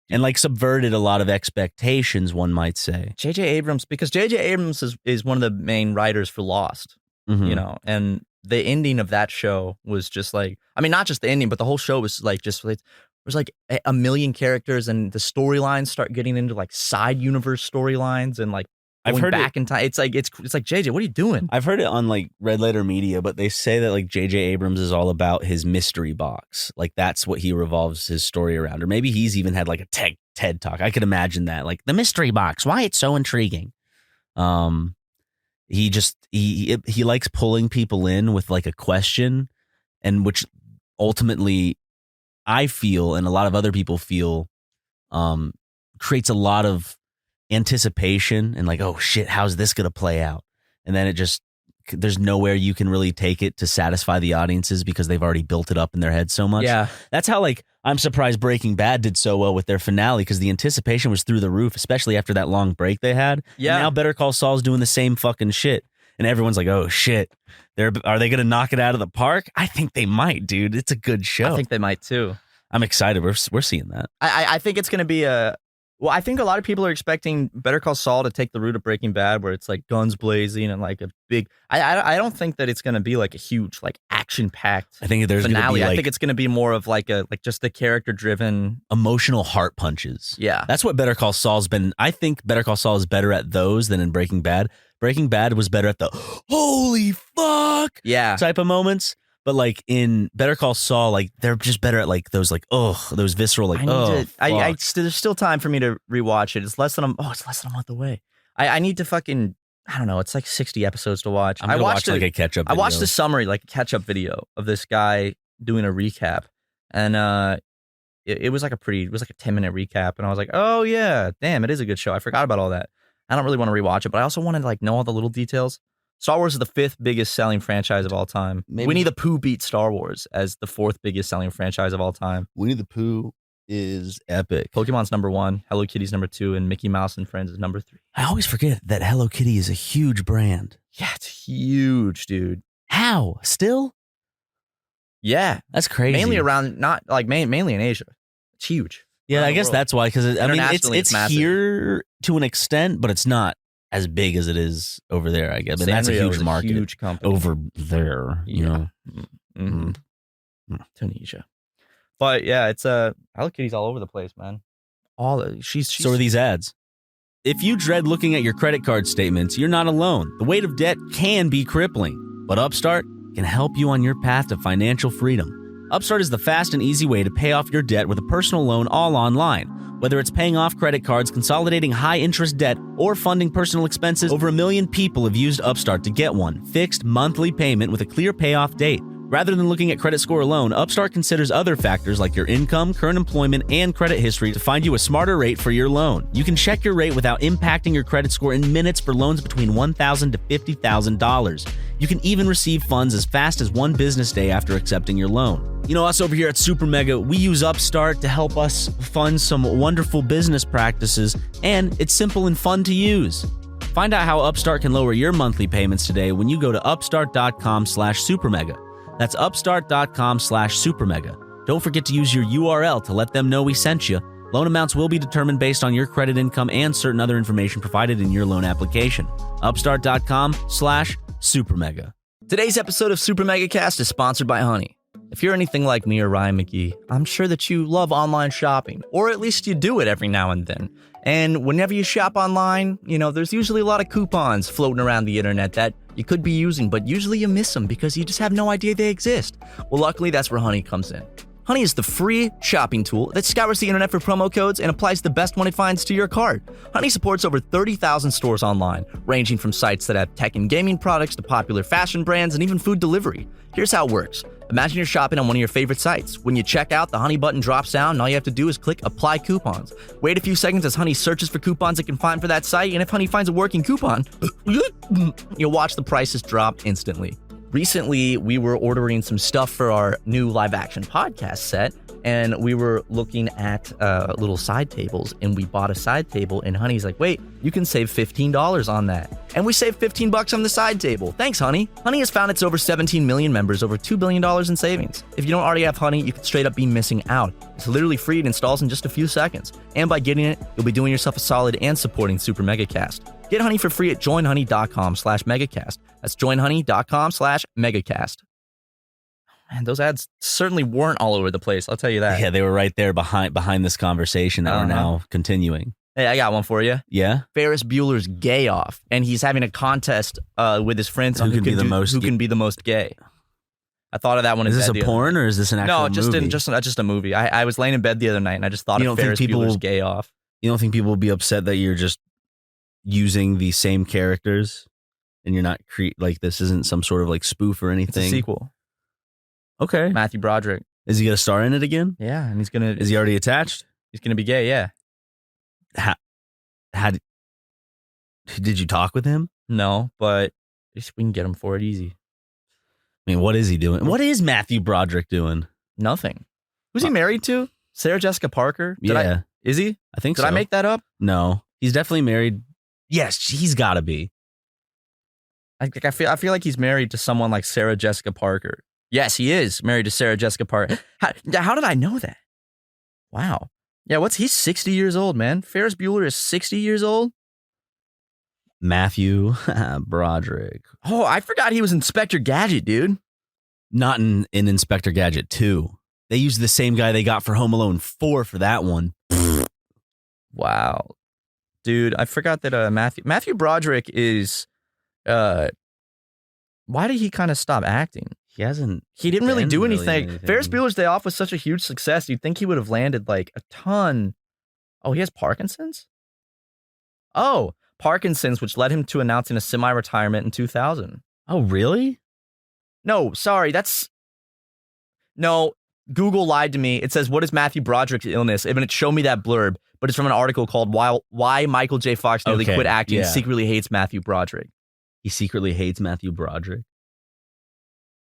And like subverted a lot of expectations, one might say. J.J. Abrams, because J.J. Abrams is one of the main writers for Lost, you know, and the ending of that show was just like, I mean, not just the ending, but the whole show was like just, it was like a million characters, and the storylines start getting into like side universe storylines and like going back in time. It's like JJ, what are you doing? I've heard it on like Red Letter Media, but they say that like J.J. Abrams is all about his mystery box. Like that's what he revolves his story around. Or maybe he's even had like a TED talk. I could imagine that, like the mystery box, why it's so intriguing. He likes pulling people in with like a question, and which ultimately I feel, and a lot of other people feel, creates a lot of anticipation and like, oh shit, how's this gonna play out? And then there's nowhere you can really take it to satisfy the audiences because they've already built it up in their head so much. Yeah, that's how like I'm surprised Breaking Bad did so well with their finale, because the anticipation was through the roof, especially after that long break they had. Yeah, and now Better Call Saul's doing the same fucking shit, and everyone's like, oh shit, are they gonna knock it out of the park? I think they might, dude. It's a good show. I think they might too. I'm excited. We're seeing that. I think it's gonna be well, I think a lot of people are expecting Better Call Saul to take the route of Breaking Bad, where it's like guns blazing and like a big. I don't think that it's going to be like a huge like action packed. I think there's finale. Like, I think it's going to be more of like just the character driven, emotional heart punches. Yeah, that's what Better Call Saul's been. I think Better Call Saul is better at those than in Breaking Bad. Breaking Bad was better at the holy fuck type of moments. But like in Better Call Saul, like they're just better at like those those visceral there's still time for me to rewatch it. It's less than a month away. I need to fucking, I don't know. It's like 60 episodes to watch. I watched like a catch up. I watched the summary, like a catch up video of this guy doing a recap, and it was like a 10-minute recap, and I was like, oh yeah, damn, it is a good show. I forgot about all that. I don't really want to rewatch it, but I also want to like know all the little details. Star Wars is the 5th biggest selling franchise of all time. Maybe. Winnie the Pooh beat Star Wars as the 4th biggest selling franchise of all time. Winnie the Pooh is epic. Pokemon's number 1, Hello Kitty's number 2, and Mickey Mouse and Friends is number 3. I always forget that Hello Kitty is a huge brand. Yeah, it's huge, dude. How? Still? Yeah. That's crazy. Mainly around, not like mainly in Asia. It's huge. Yeah, I guess that's why, because I mean, it's here to an extent, but it's not as big as it is over there, I guess. And that's a huge market. Huge company. Over there, you know. Tunisia. But yeah, it's Hello Kitty's all over the place, man. She's So are these ads. If you dread looking at your credit card statements, you're not alone. The weight of debt can be crippling, but Upstart can help you on your path to financial freedom. Upstart is the fast and easy way to pay off your debt with a personal loan all online. Whether it's paying off credit cards, consolidating high-interest debt, or funding personal expenses, over 1 million people have used Upstart to get one fixed monthly payment with a clear payoff date. Rather than looking at credit score alone, Upstart considers other factors like your income, current employment, and credit history to find you a smarter rate for your loan. You can check your rate without impacting your credit score in minutes for loans between $1,000 to $50,000. You can even receive funds as fast as 1 business day after accepting your loan. You know, us over here at SuperMega, we use Upstart to help us fund some wonderful business practices, and it's simple and fun to use. Find out how Upstart can lower your monthly payments today when you go to upstart.com/supermega. That's upstart.com/supermega. Don't forget to use your URL to let them know we sent you. Loan amounts will be determined based on your credit income and certain other information provided in your loan application. Upstart.com/supermega. Today's episode of SuperMegaCast is sponsored by Honey. If you're anything like me or Ryan McGee, I'm sure that you love online shopping, or at least you do it every now and then. And whenever you shop online, you know, there's usually a lot of coupons floating around the internet that you could be using, but usually you miss them because you just have no idea they exist. Well, luckily, that's where Honey comes in. Honey is the free shopping tool that scours the internet for promo codes and applies the best one it finds to your cart. Honey supports over 30,000 stores online, ranging from sites that have tech and gaming products to popular fashion brands and even food delivery. Here's how it works. Imagine you're shopping on one of your favorite sites. When you check out, the Honey button drops down, and all you have to do is click Apply Coupons. Wait a few seconds as Honey searches for coupons it can find for that site, and if Honey finds a working coupon, you'll watch the prices drop instantly. Recently, we were ordering some stuff for our new live-action podcast set, and we were looking at little side tables, and we bought a side table, and Honey's like, wait, you can save $15 on that. And we saved $15 on the side table. Thanks, Honey. Honey has found its over 17 million members, over $2 billion in savings. If you don't already have Honey, you could straight up be missing out. It's literally free. It installs in just a few seconds. And by getting it, you'll be doing yourself a solid and supporting SuperMegaCast. Get Honey for free at joinhoney.com/megacast. That's joinhoney.com/megacast. Man, those ads certainly weren't all over the place. I'll tell you that. Yeah, they were right there behind this conversation that we're now continuing. Hey, I got one for you. Yeah? Ferris Bueller's Gay Off, and he's having a contest with his friends on who can be the most gay. I thought of that one. Is this a porn or is this an actual movie? No, just a movie. I was laying in bed the other night and I just thought of Ferris Bueller's Gay Off. You don't think people will be upset that you're just using the same characters and you're not like this isn't some sort of like spoof or anything? It's a sequel. Okay. Matthew Broderick. Is he gonna star in it again? Yeah, and he's gonna. Is he already attached? He's gonna be gay. Yeah. Did you talk with him? No, but we can get him for it easy. I mean, what is he doing? What is Matthew Broderick doing? Nothing. Who's he married to? Sarah Jessica Parker? Is he? I think so. Did I make that up? No, he's definitely married. Yes, he's got to be. I feel like he's married to someone like Sarah Jessica Parker. Yes, he is married to Sarah Jessica Parker. How did I know that? Wow. Yeah, he's 60 years old, man. Ferris Bueller is 60 years old. Matthew Broderick. Oh, I forgot he was Inspector Gadget, dude. Not in Inspector Gadget 2. They used the same guy they got for Home Alone 4 for that one. Wow. Dude, I forgot that Matthew Broderick is... why did he kind of stop acting? He didn't really do anything. Ferris Bueller's Day Off was such a huge success. You'd think he would have landed like a ton. Oh, he has Parkinson's? Oh, Parkinson's, which led him to announcing a semi-retirement in 2000. Oh, really? No, sorry. No, Google lied to me. It says, what is Matthew Broderick's illness? And it showed me that blurb, but it's from an article called Why Michael J. Fox Nearly Quit Acting and Secretly Hates Matthew Broderick. He secretly hates Matthew Broderick?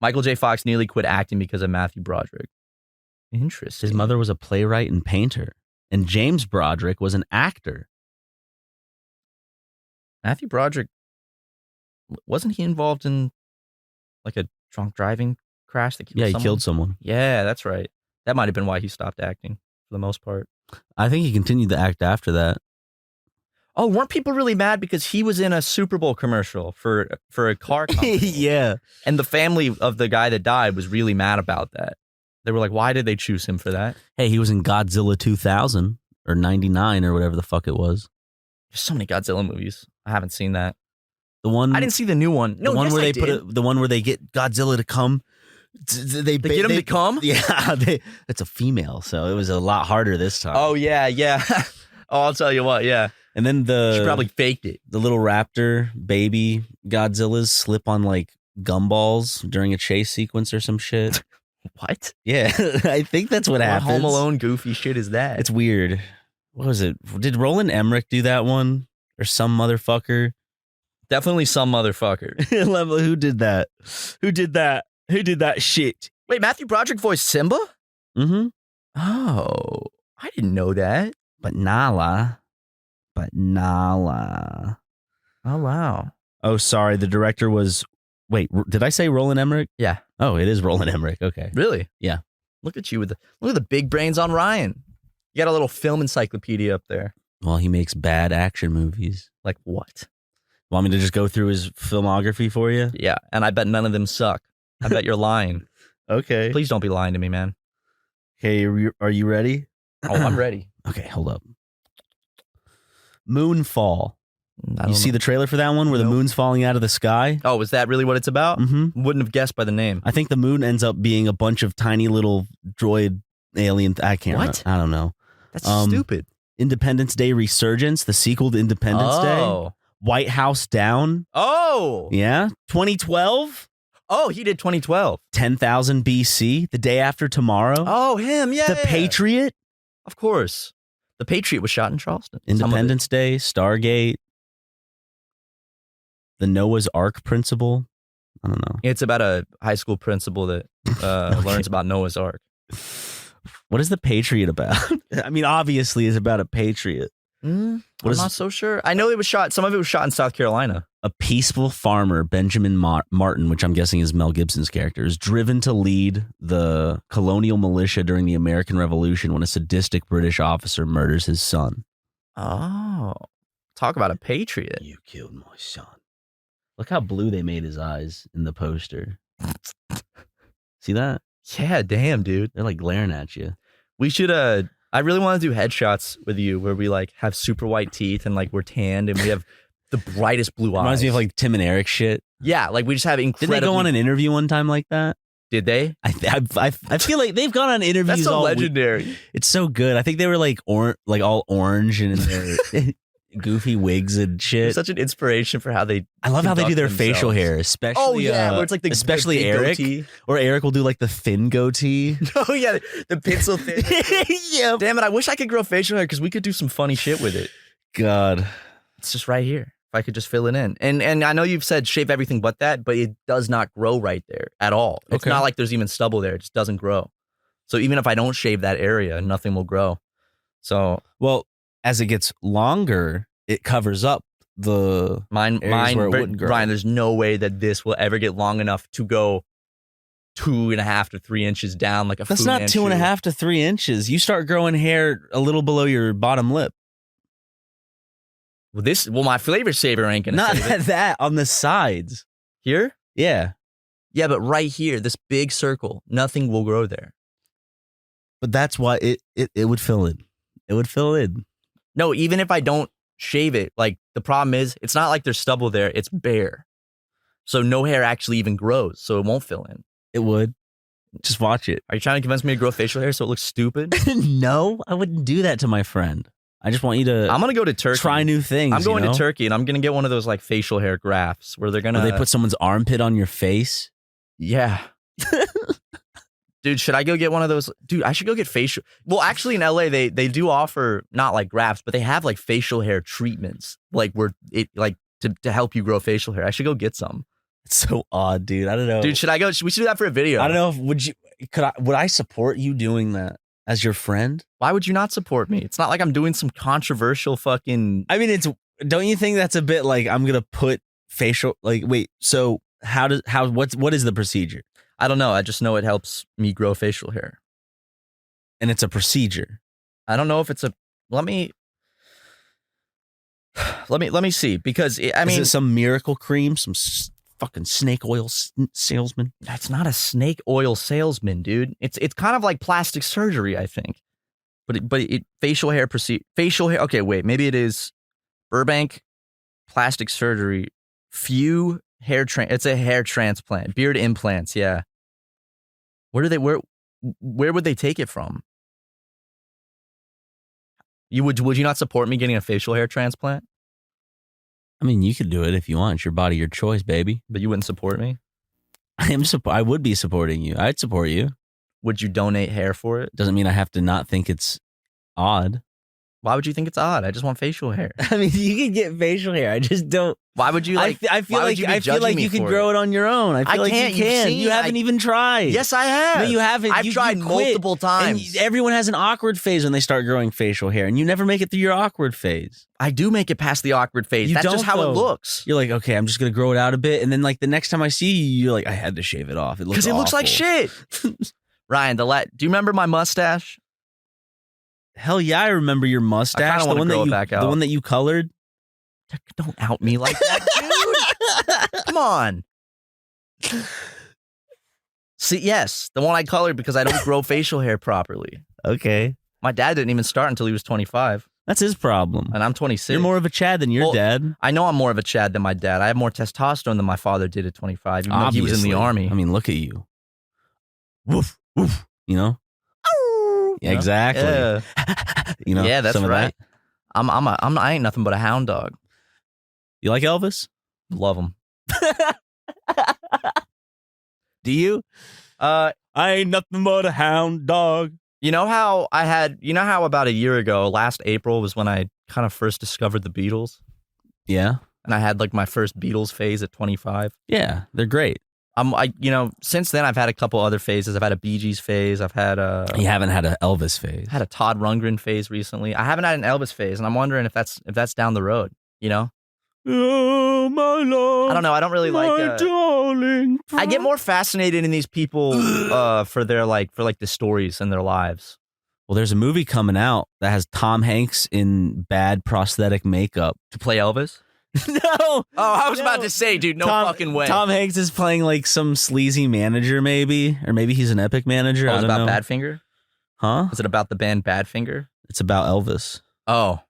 Michael J. Fox nearly quit acting because of Matthew Broderick. Interesting. His mother was a playwright and painter, and James Broderick was an actor. Matthew Broderick, wasn't he involved in like a drunk driving crash that killed someone? He killed someone. Yeah, that's right. That might have been why he stopped acting for the most part. I think he continued to act after that. Oh, weren't people really mad because he was in a Super Bowl commercial for a car company? Yeah. And the family of the guy that died was really mad about that. They were like, why did they choose him for that? Hey, he was in Godzilla 2000 or 99 or whatever the fuck it was. There's so many Godzilla movies. I haven't seen that. The one I didn't see the new one. The one where the one where they get Godzilla to come. They get him to come? Yeah, it's a female, so it was a lot harder this time. Oh yeah. Oh, I'll tell you what, yeah. And then she probably faked it. The little raptor baby Godzillas slip on like gumballs during a chase sequence or some shit. What? Yeah, I think that's what happens. Home Alone goofy shit is that? It's weird. What was it? Did Roland Emmerich do that one? Or some motherfucker? Definitely some motherfucker. Who did that? Who did that shit? Wait, Matthew Broderick voiced Simba? Mm-hmm. Oh, I didn't know that. But Nala. Oh, wow. Oh, sorry. The director was... Wait, did I say Roland Emmerich? Yeah. Oh, it is Roland Emmerich. Okay. Really? Yeah. Look at you look at the big brains on Ryan. You got a little film encyclopedia up there. Well, he makes bad action movies. Like what? Want me to just go through his filmography for you? Yeah, and I bet none of them suck. I bet you're lying. Okay. Please don't be lying to me, man. Okay, are you ready? Oh, I'm ready. Okay, hold up. Moonfall. You see the trailer for that one where the moon's falling out of the sky? Oh, is that really what it's about? Mm-hmm. Wouldn't have guessed by the name. I think the moon ends up being a bunch of tiny little droid Alien. I can't. What? I don't know. That's stupid. Independence Day Resurgence, the sequel to Independence Day. White House Down. Oh. Yeah. 2012. Oh, he did 2012. 10,000 BC, The Day After Tomorrow. Oh, him, yeah. The Patriot. Of course. The Patriot was shot in Charleston. Independence Day, Stargate. The Noah's Ark Principle. I don't know. It's about a high school principal that learns about Noah's Ark. What is The Patriot about? I mean, obviously, it's about a patriot. I'm not so sure. I know it was shot. Some of it was shot in South Carolina. A peaceful farmer, Benjamin Martin, which I'm guessing is Mel Gibson's character, is driven to lead the colonial militia during the American Revolution when a sadistic British officer murders his son. Oh, talk about a patriot. You killed my son. Look how blue they made his eyes in the poster. See that? Yeah, damn, dude. They're like glaring at you. We should, I really want to do headshots with you where we like have super white teeth and like we're tanned and we have the brightest blue eyes. Reminds me of like Tim and Eric shit. Yeah, like we just have incredible. Did they go on an interview one time like that? Did they? I feel like they've gone on interviews. That's so all legendary. Week. It's so good. I think they were like all orange and in their goofy wigs and shit. It's such an inspiration for how they. I love how they do their themselves. facial hair, especially. Where it's like especially the Eric, goatee. Or Eric will do like the thin goatee. Oh yeah, the pencil thin. Yeah. Damn it! I wish I could grow facial hair because we could do some funny shit with it. God, it's just right here. If I could just fill it in. And I know you've said shave everything but that, but it does not grow right there at all. It's not like there's even stubble there. It just doesn't grow. So even if I don't shave that area, nothing will grow. So, well, as it gets longer, it covers up the mine where it wouldn't grow. Brian, there's no way that this will ever get long enough to go 2.5 to 3 inches down like a That's not 2.5 to 3 inches. You start growing hair a little below your bottom lip. Well, my flavor saver ain't gonna not save it. That on the sides here. Yeah, but right here, this big circle, nothing will grow there. But that's why it would fill in. It would fill in. No, even if I don't shave it, like the problem is, it's not like there's stubble there. It's bare, so no hair actually even grows, so it won't fill in. It would. Just watch it. Are you trying to convince me to grow facial hair so it looks stupid? No, I wouldn't do that to my friend. I just want you to. I'm gonna go to Turkey. Try new things. I'm going to Turkey, and I'm gonna get one of those like facial hair grafts where they're gonna. Where they put someone's armpit on your face. Yeah. Dude, should I go get one of those? Dude, I should go get facial. Well, actually, in LA, they do offer not like grafts, but they have like facial hair treatments, like to help you grow facial hair. I should go get some. It's so odd, dude. I don't know. Dude, should I go? We should do that for a video. I don't know. Would I support you doing that as your friend? Why would you not support me? It's not like I'm doing some controversial fucking. I mean, don't you think that's a bit like I'm gonna put facial? Like, wait. So what is the procedure? I don't know. I just know it helps me grow facial hair, and it's a procedure. I don't know if it's a. Let me see, because is it some miracle cream? Some fucking snake oil salesman? That's not a snake oil salesman, dude. It's kind of like plastic surgery, I think. But facial hair. Okay, wait. Maybe it is Burbank plastic surgery. Few hair. It's a hair transplant. Beard implants. Yeah. Where would they take it from? Would you not support me getting a facial hair transplant? I mean, you could do it if you want. It's your body, your choice, baby. But you wouldn't support me? I would be supporting you. I'd support you. Would you donate hair for it? Doesn't mean I have to not think it's odd. Why would you think it's odd? I just want facial hair. I mean, you can get facial hair. I just don't. Why would you like? I feel like you can grow it on your own. I feel like can't. You can. You haven't even tried. Yes, I have. No, you haven't. I've tried multiple times. And everyone has an awkward phase when they start growing facial hair, and you never make it through your awkward phase. I do make it past the awkward phase. That's just how it looks. You're like, okay, I'm just gonna grow it out a bit, and then like the next time I see you, you're like, I had to shave it off. It looks looks like shit. Ryan, do you remember my mustache? Hell yeah, I remember your mustache. I kind of want to grow it back out. The one that you colored. Don't out me like that, dude. Come on. See, yes, the one I colored because I don't grow facial hair properly. Okay. My dad didn't even start until he was 25. That's his problem. And I'm 26. You're more of a Chad than your dad. I know I'm more of a Chad than my dad. I have more testosterone than my father did at 25, even though he was in the army. I mean, look at you. Woof, woof, you know? Yeah, exactly. Yeah. Yeah, that's right. That. I ain't nothing but a hound dog. You like Elvis? Love him. Do you? I ain't nothing but a hound dog. You know how about a year ago, last April was when I kind of first discovered the Beatles? Yeah. And I had like my first Beatles phase at 25. Yeah, they're great. Since then I've had a couple other phases. I've had a Bee Gees phase. I've had You haven't had an Elvis phase. Had a Todd Rundgren phase recently. I haven't had an Elvis phase, and I'm wondering if that's down the road, you know? Oh, my love. I don't know. I don't really like darling. I get more fascinated in these people for their for the stories and their lives. Well, there's a movie coming out that has Tom Hanks in bad prosthetic makeup To play Elvis? No. Oh, I was about to say, dude, no fucking way. Tom Hanks is playing like some sleazy manager, maybe, or maybe he's an epic manager. Oh, I it's don't about know. Badfinger? Huh? Is it about the band Badfinger? It's about Elvis. Oh.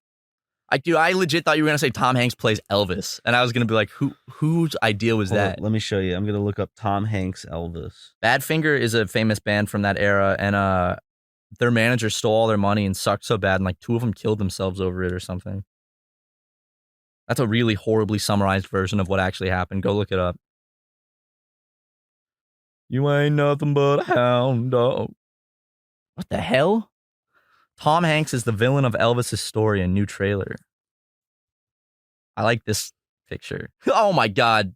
I legit thought you were going to say Tom Hanks plays Elvis. And I was going to be like, whose idea was that? Let me show you. I'm going to look up Tom Hanks Elvis. Badfinger is a famous band from that era. And their manager stole all their money and sucked so bad. And like 2 of them killed themselves over it or something. That's a really horribly summarized version of what actually happened. Go look it up. You ain't nothing but a hound dog. What the hell? Tom Hanks is the villain of Elvis' story in new trailer. I like this picture. Oh my God.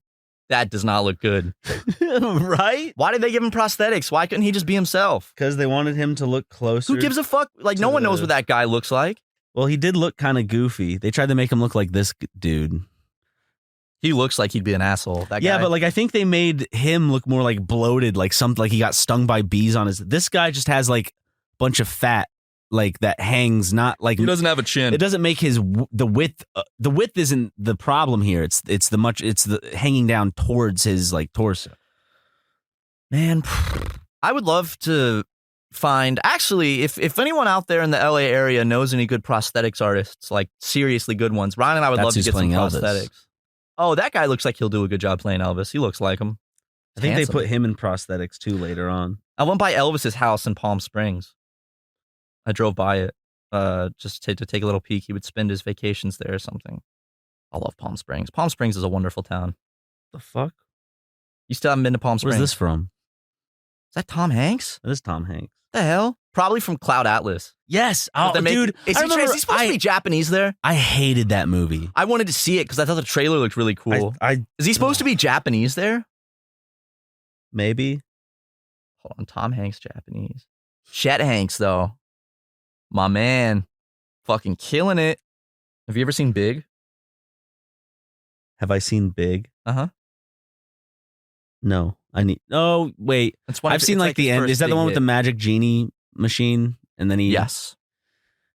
That does not look good. Right? Why did they give him prosthetics? Why couldn't he just be himself? Because they wanted him to look closer. Who gives a fuck? Like, no one knows what that guy looks like. Well, he did look kind of goofy. They tried to make him look like this dude. He looks like he'd be an asshole. That guy. Yeah, but like I think they made him look more like bloated, like he got stung by bees on his. This guy just has like a bunch of fat, like that hangs. Not like he doesn't have a chin. It doesn't make the width. The width isn't the problem here. It's the hanging down towards his like torso. Man, I would love to find, actually, if anyone out there in the LA area knows any good prosthetics artists, like seriously good ones, Ryan and I would love to get some prosthetics. Elvis. Oh, that guy looks like he'll do a good job playing Elvis. He looks like him. I think they put him in prosthetics too later on. I went by Elvis's house in Palm Springs. I drove by it just to take a little peek. He would spend his vacations there or something. I love Palm Springs. Palm Springs is a wonderful town. The fuck? You still haven't been to Palm Springs? Where's this from? Is that Tom Hanks? It is Tom Hanks. The hell? Probably from Cloud Atlas. Yes. Oh, dude. Is he supposed to be Japanese there? I hated that movie. I wanted to see it because I thought the trailer looked really cool. Is he supposed to be Japanese there? Maybe. Hold on. Tom Hanks, Japanese. Chet Hanks, though. My man. Fucking killing it. Have you ever seen Big? Have I seen Big? Uh-huh. No. Oh, wait. I've seen like the end. Is that the one with the magic genie machine? And then Yes.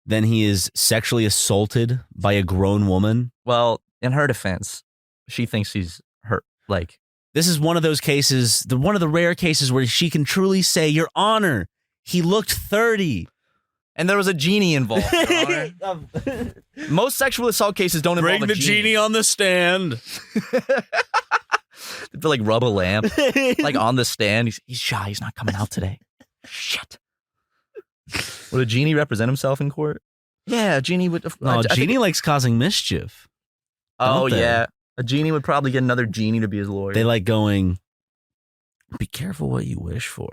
Then he is sexually assaulted by a grown woman. Well, in her defense, she thinks he's hurt. Like, this is one of those cases, one of the rare cases where she can truly say, Your Honor, he looked 30. And there was a genie involved, Your Honor. Most sexual assault cases don't involve a genie. Bring the genie on the stand. To like rub a lamp, like on the stand. He's shy. He's not coming out today. Shit. Would a genie represent himself in court? Yeah, a genie would. No, a genie likes causing mischief. Oh yeah, a genie would probably get another genie to be his lawyer. They like going. Be careful what you wish for,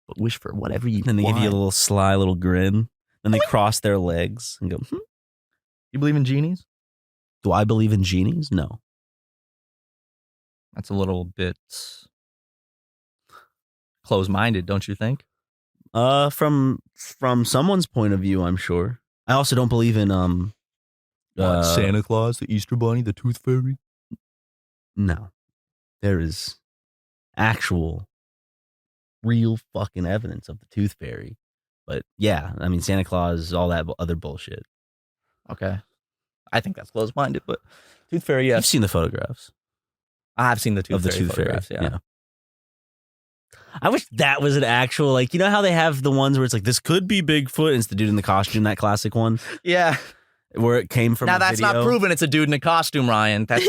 but wish for whatever you. And they want. give you a little sly little grin. Then they cross their legs and go. You believe in genies? Do I believe in genies? No. That's a little bit close-minded, don't you think? From someone's point of view, I'm sure. I also don't believe in Santa Claus, the Easter Bunny, the Tooth Fairy. No, there is actual, real fucking evidence of the Tooth Fairy. But yeah, I mean Santa Claus, all that other bullshit. Okay, I think that's close-minded, but Tooth Fairy, yes. You've seen the photographs. I've seen the Tooth Fairy. Yeah. I wish that was an actual, like, you know how they have the ones where it's like, this could be Bigfoot, and it's the dude in the costume, that classic one? Yeah. where it came from. Now that's video. not proven. It's a dude in a costume, Ryan. That's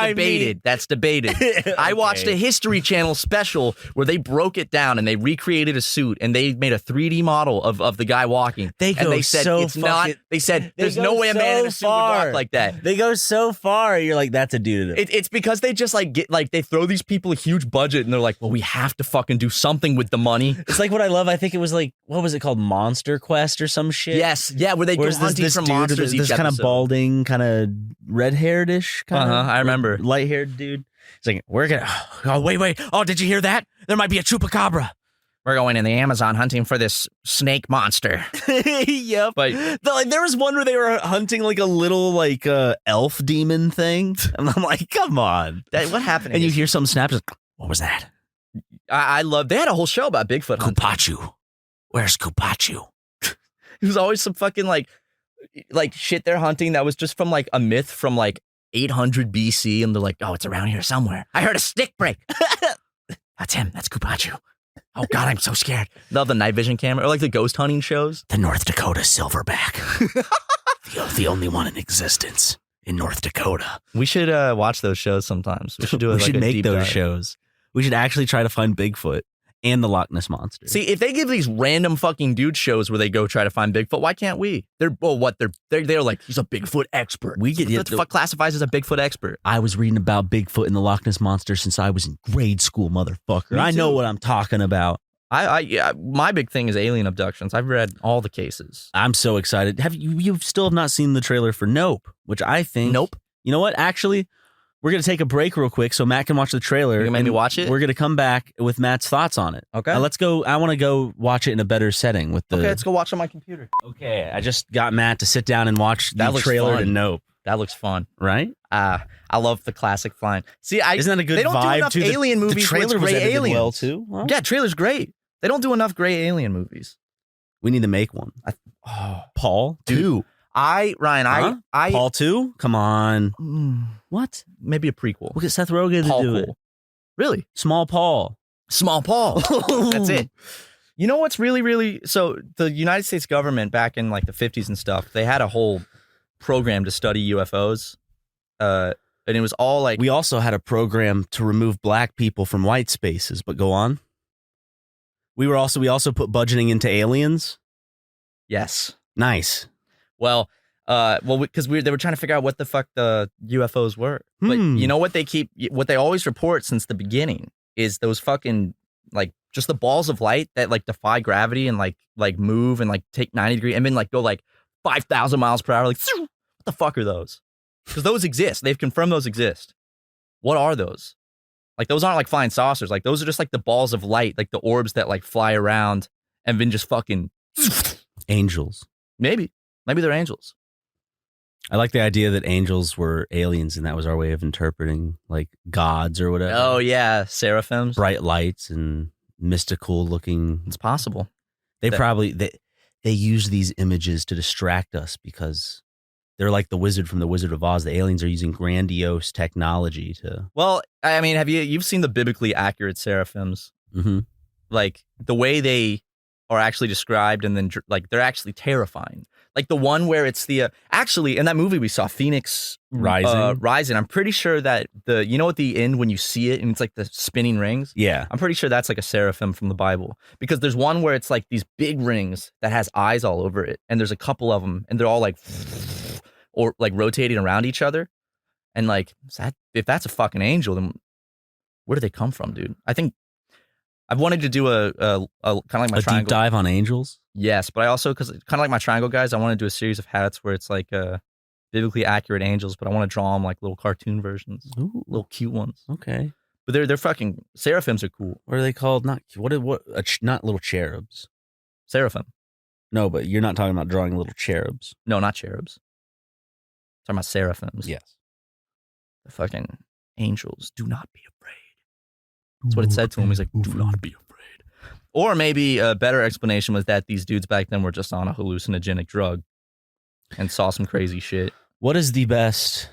debated. That's debated. I watched a History Channel special where they broke it down and they recreated a suit and they made a 3D model of the guy walking. They said there's no way a man in a suit would walk like that. They go so far. You're like, that's a dude. It's because they just they throw these people a huge budget and they're like, well, we have to fucking do something with the money. It's like what I love. I think it was like, what was it called? Monster Quest or some shit. Yes, yeah, where they go hunting for monsters. This kind of balding, kind of red-haired-ish, kind of. I remember. Light-haired dude. He's like, we're gonna. Oh, wait. Oh, did you hear that? There might be a chupacabra. We're going in the Amazon hunting for this snake monster. Yep. But there was one where they were hunting like a little elf demon thing, and I'm like, come on, what happened? And you hear some snaps. What was that? I love. They had a whole show about Bigfoot. Kupachu. Where's Kupachu? It was always some fucking like shit they're hunting that was just from like a myth from like 800 BC, and they're like, oh, it's around here somewhere. I heard a stick break. That's him. That's Kupachu. Oh God, I'm so scared. Love the night vision camera or like the ghost hunting shows. The North Dakota silverback, the only one in existence in North Dakota. We should watch those shows sometimes. We should do it. We should make those shows. We should actually try to find Bigfoot and the Loch Ness Monster. See, if they give these random fucking dude shows where they go try to find Bigfoot, why can't we? They're like, he's a Bigfoot expert. We get what the fuck classifies as a Bigfoot expert. I was reading about Bigfoot and the Loch Ness Monster since I was in grade school, motherfucker. I know what I'm talking about. My big thing is alien abductions. I've read all the cases. I'm so excited. You still have not seen the trailer for Nope, which I think. Nope. You know what? Actually, we're going to take a break real quick so Matt can watch the trailer. You're going to make me watch it? We're going to come back with Matt's thoughts on it. Okay. Let's go. I want to go watch it in a better setting with the. Okay, let's go watch on my computer. Okay, I just got Matt to sit down and watch the trailer to Nope. That looks fun. Right? I love the classic flying. See, isn't that a good vibe? They don't do enough alien movies. The trailer was edited aliens. well too. Huh? Yeah, trailer's great. They don't do enough gray alien movies. We need to make one. Paul 2. Ryan, Paul 2? Come on. What? Maybe a prequel. We'll get Seth Rogen to do it. Really? Small Paul. That's it. You know what's really, really... So the United States government back in like the 50s and stuff, they had a whole program to study UFOs. And it was all like... We also had a program to remove black people from white spaces, but go on. We also put budgeting into aliens. Yes. Nice. Well, because they were trying to figure out what the fuck the UFOs were. But you know what they always report since the beginning is those fucking like just the balls of light that like defy gravity and like move and like take 90 degrees and then like go like 5,000 miles per hour. Like, what the fuck are those? Because those exist. They've confirmed those exist. What are those? Like, those aren't like flying saucers. Like, those are just like the balls of light, like the orbs that like fly around and then just fucking angels. Maybe they're angels. I like the idea that angels were aliens and that was our way of interpreting like gods or whatever. Oh yeah, seraphims, bright lights and mystical looking. It's possible. They use these images to distract us because they're like the wizard from the Wizard of Oz. The aliens are using grandiose technology to. Well, I mean, you've seen the biblically accurate seraphims? Mm-hmm. Like the way they are actually described, and then like they're actually terrifying. Like the one where it's the actually in that movie we saw Phoenix Rising. I'm pretty sure that at the end when you see it and it's like the spinning rings. Yeah, I'm pretty sure that's like a seraphim from the Bible because there's one where it's like these big rings that has eyes all over it, and there's a couple of them, and they're all like or like rotating around each other, and like if that's a fucking angel, then where do they come from, dude? I think I've wanted to do a kind of like my triangle deep dive on angels. Yes, but I also, because kind of like my triangle guys, I want to do a series of hats where it's like biblically accurate angels, but I want to draw them like little cartoon versions, little cute ones. Okay, but they're fucking seraphims are cool. What are they called? Not not little cherubs. Seraphim. No, but you're not talking about drawing little cherubs. No, not cherubs. I'm talking about seraphims. Yes. The fucking angels. Do not be afraid. That's what it said to him. He's like, do not be afraid. Or maybe a better explanation was that these dudes back then were just on a hallucinogenic drug and saw some crazy shit. What is the best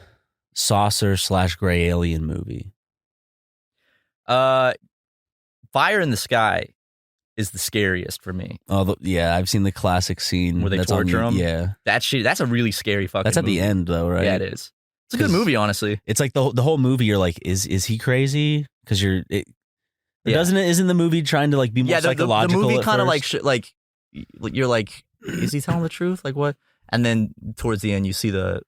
saucer/gray alien movie? Fire in the Sky is the scariest for me. Oh, yeah, I've seen the classic scene where they torture him. Yeah, that's a really scary fucking. That's at movie. the end, though, right? Yeah, it is. It's a good movie, honestly. It's like the whole movie. You're like, is he crazy? Because isn't the movie trying to like be more psychological? The movie kind of like you're like, is he telling the truth? Like what? And then towards the end, you see the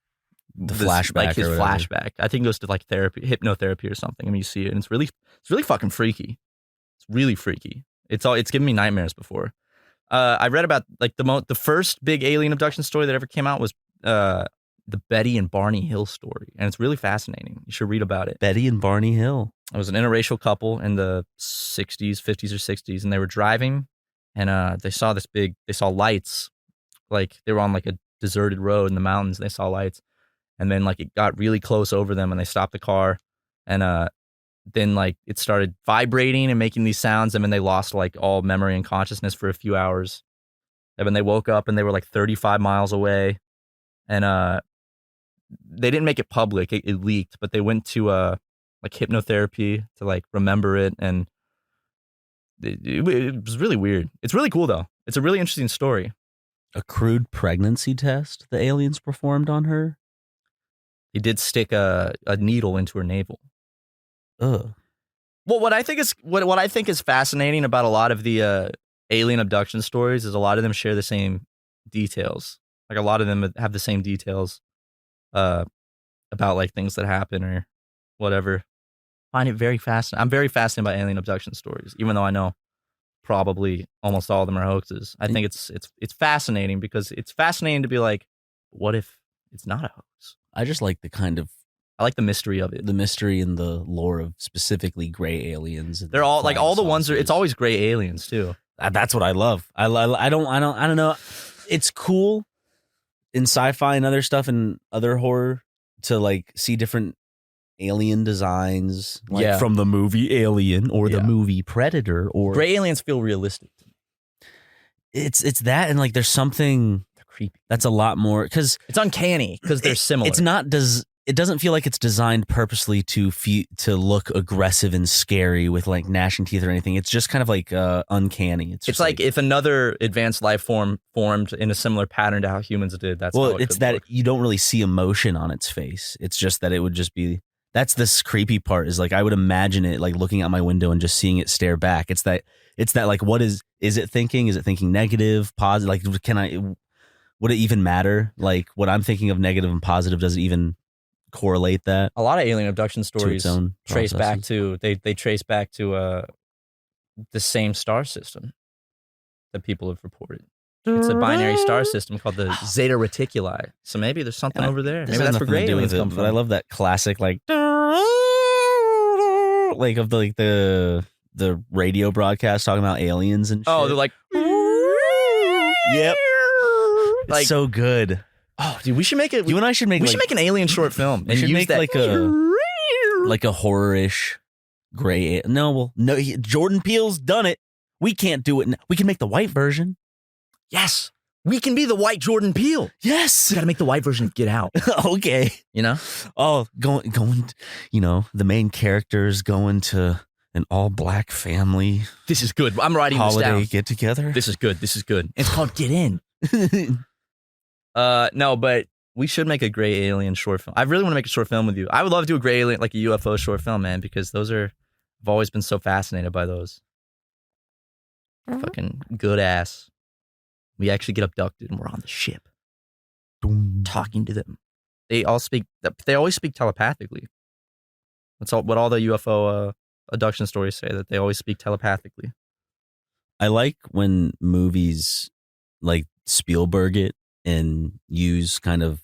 flashback, like his flashback. I think it goes to like therapy, hypnotherapy or something. I mean, you see it, and it's really fucking freaky. It's really freaky. It's given me nightmares before. I read about like the first big alien abduction story that ever came out was the Betty and Barney Hill story, and it's really fascinating. You should read about it. Betty and Barney Hill. It was an interracial couple in the 50s or 60s, and they were driving, and they saw lights, like they were on like a deserted road in the mountains. And they saw lights, and then like it got really close over them, and they stopped the car, and then like it started vibrating and making these sounds, and then they lost like all memory and consciousness for a few hours. And when they woke up, and they were like 35 miles away, and they didn't make it public. It leaked, but they went to like hypnotherapy to like remember it, and it was really weird. It's really cool though. It's a really interesting story. A crude pregnancy test the aliens performed on her. He did stick a needle into her navel. Ugh. Well, what I think is fascinating about a lot of the alien abduction stories is a lot of them share the same details. Like a lot of them have the same details about like things that happen or whatever. I find it very fascinating. I'm very fascinated by alien abduction stories, even though I know probably almost all of them are hoaxes. I think it's fascinating because it's fascinating to be like, what if it's not a hoax? I just like I like the mystery of it. The mystery and the lore of specifically gray aliens. They're all like all the ones it's always gray aliens too. That's what I love. I don't know. It's cool in sci-fi and other stuff and other horror to like see different alien designs, like from the movie Alien or the movie Predator. Or gray aliens feel realistic. It's that, and like there's something creepy that's a lot more because it's uncanny because they're similar. It's not it doesn't feel like it's designed purposely to look aggressive and scary with like gnashing teeth or anything. It's just kind of like uncanny. It's like if another advanced life form formed in a similar pattern to how humans did. It's that you don't really see emotion on its face. It's just that it would just be. That's this creepy part. Is like I would imagine it like looking out my window and just seeing it stare back. It's that like what is it thinking? Is it thinking negative, positive? Like would it even matter? Like what I'm thinking of negative and positive, does it even correlate that? A lot of alien abduction stories trace back to the same star system that people have reported. It's a binary star system called the Zeta Reticuli. So maybe there's something over there. Maybe that's where gray aliens come from. But I love that classic like of the radio broadcast talking about aliens and shit. Oh, they're like yep. Like, it's so good. Oh, dude, we should make it. You and I should make. We should make an alien short film. We should make that like a horror-ish gray. No, Jordan Peele's done it. We can't do it. We can make the white version. Yes, we can be the white Jordan Peele. Yes, we got to make the white version of Get Out. Okay, you know. Oh, going. You know, the main characters going to an all-black family. This is good. I'm writing this down. Holiday get together. This is good. It's called Get In. No, but we should make a gray alien short film. I really want to make a short film with you. I would love to do a gray alien, like a UFO short film, man, because I've always been so fascinated by those. Fucking good ass. We actually get abducted and we're on the ship. Talking to them. They always speak telepathically. That's what all the UFO abduction stories say, that they always speak telepathically. I like when movies like Spielberg it and use kind of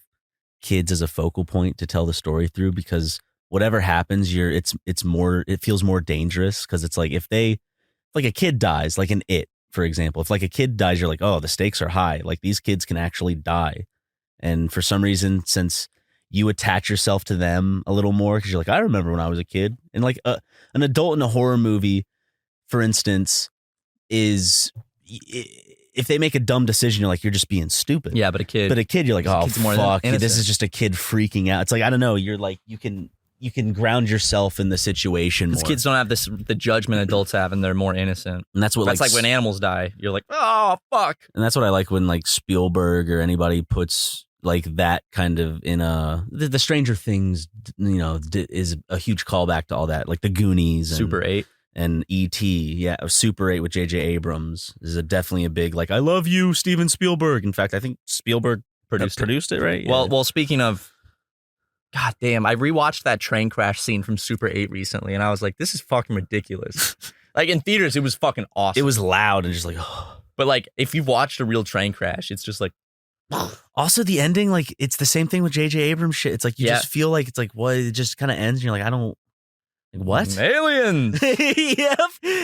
kids as a focal point to tell the story through, because whatever happens, it feels more dangerous, because it's like if a kid dies, like in It, for example, if like a kid dies, you're like, oh, the stakes are high. Like these kids can actually die. And for some reason, since you attach yourself to them a little more, because you're like, I remember when I was a kid. And like an adult in a horror movie, for instance, if they make a dumb decision, you're like, you're just being stupid. Yeah, but a kid, you're like, oh, fuck, this is just a kid freaking out. It's like, I don't know. You're like, you can you can ground yourself in the situation more. Kids don't have the judgment adults have, and they're more innocent. And that's like when animals die. You're like, oh fuck. And that's what I like when like Spielberg or anybody puts like that kind of in the Stranger Things, is a huge callback to all that, like the Goonies, and Super 8. And E.T., yeah, Super 8 with J.J. Abrams is definitely a big, like, I love you, Steven Spielberg. In fact, I think Spielberg produced it, right? Yeah. Well, speaking of, god damn, I rewatched that train crash scene from Super 8 recently, and I was like, this is fucking ridiculous. Like, in theaters, it was fucking awesome. It was loud and just like, but like, if you've watched a real train crash, it's just like, also the ending, like, it's the same thing with J.J. Abrams shit. It's like, you just feel like, it's like, what? It just kind of ends, and you're like, I don't. What? Aliens. Yep.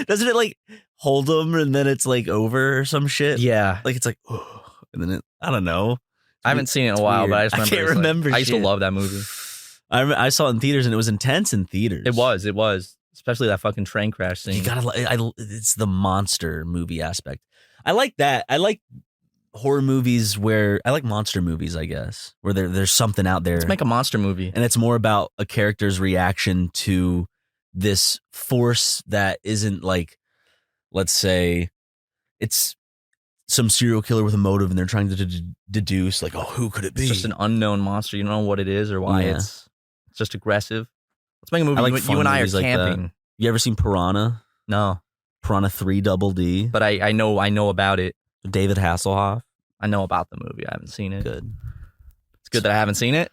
Doesn't it like hold them and then it's like over or some shit? Yeah. Like it's like, and then I don't know. I haven't seen it in a while, but I can't remember. I used to love that movie. I saw it in theaters and it was intense in theaters. It was. Especially that fucking train crash scene. You gotta, it's the monster movie aspect. I like that. I like horror movies I like monster movies, I guess, where there's something out there. Let's make a monster movie. And it's more about a character's reaction to this force that isn't like, let's say, it's some serial killer with a motive and they're trying to deduce, like, oh, who could it be? It's just an unknown monster. You don't know what it is or why it's just aggressive. Let's make a movie. Like you and I are camping. Like you ever seen Piranha? No. Piranha 3 Double D. But I know about it. David Hasselhoff. I know about the movie. I haven't seen it. Good. It's good that I haven't seen it.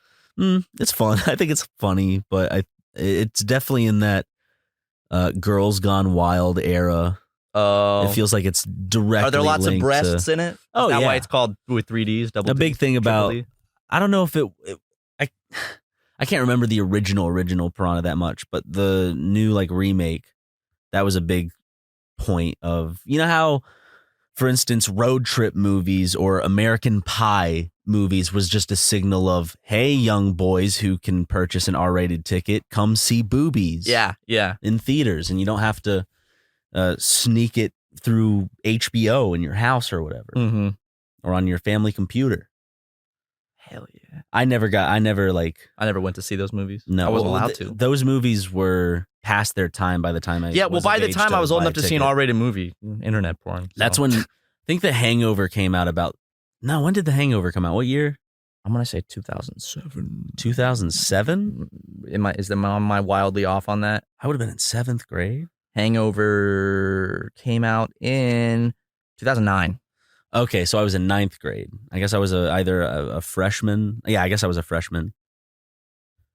It's fun. I think it's funny, but it's definitely in that Girls Gone Wild era. Oh, it feels like it's directly. Are there lots of breasts to, in it? Oh, Is that yeah. why it's called with 3Ds? Double a D, big thing about. D? I don't know if I can't remember the original Piranha that much, but the new like remake, that was a big point of, you know how, for instance, road trip movies or American Pie movies was just a signal of, hey, young boys who can purchase an R-rated ticket, come see boobies. Yeah. In theaters, and you don't have to sneak it through HBO in your house or whatever, or on your family computer. Hell yeah! I never went to see those movies. No, I wasn't allowed to. Those movies were past their time by the time I by the time I was old enough to see an R-rated movie, internet porn. That's when I think The Hangover came out. When did The Hangover come out? What year? I'm gonna say 2007. 2007? Am I wildly off on that? I would have been in 7th grade. Hangover came out in 2009. Okay, so I was in 9th grade. I guess I was either a freshman. Yeah, I guess I was a freshman.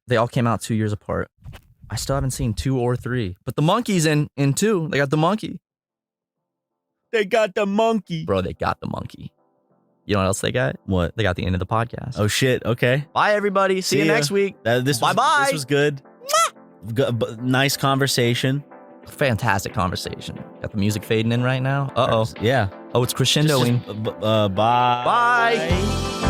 They all came out 2 years apart. I still haven't seen 2 or 3. But the monkey's in 2. They got the monkey. They got the monkey. Bro, they got the monkey. You know what else they got? What? They got the end of the podcast. Oh, shit. Okay. Bye, everybody. See you next week. Bye-bye. This was good. Nice conversation. Fantastic conversation. Got the music fading in right now. Uh-oh. Yeah. Oh, it's crescendoing. Bye. Bye.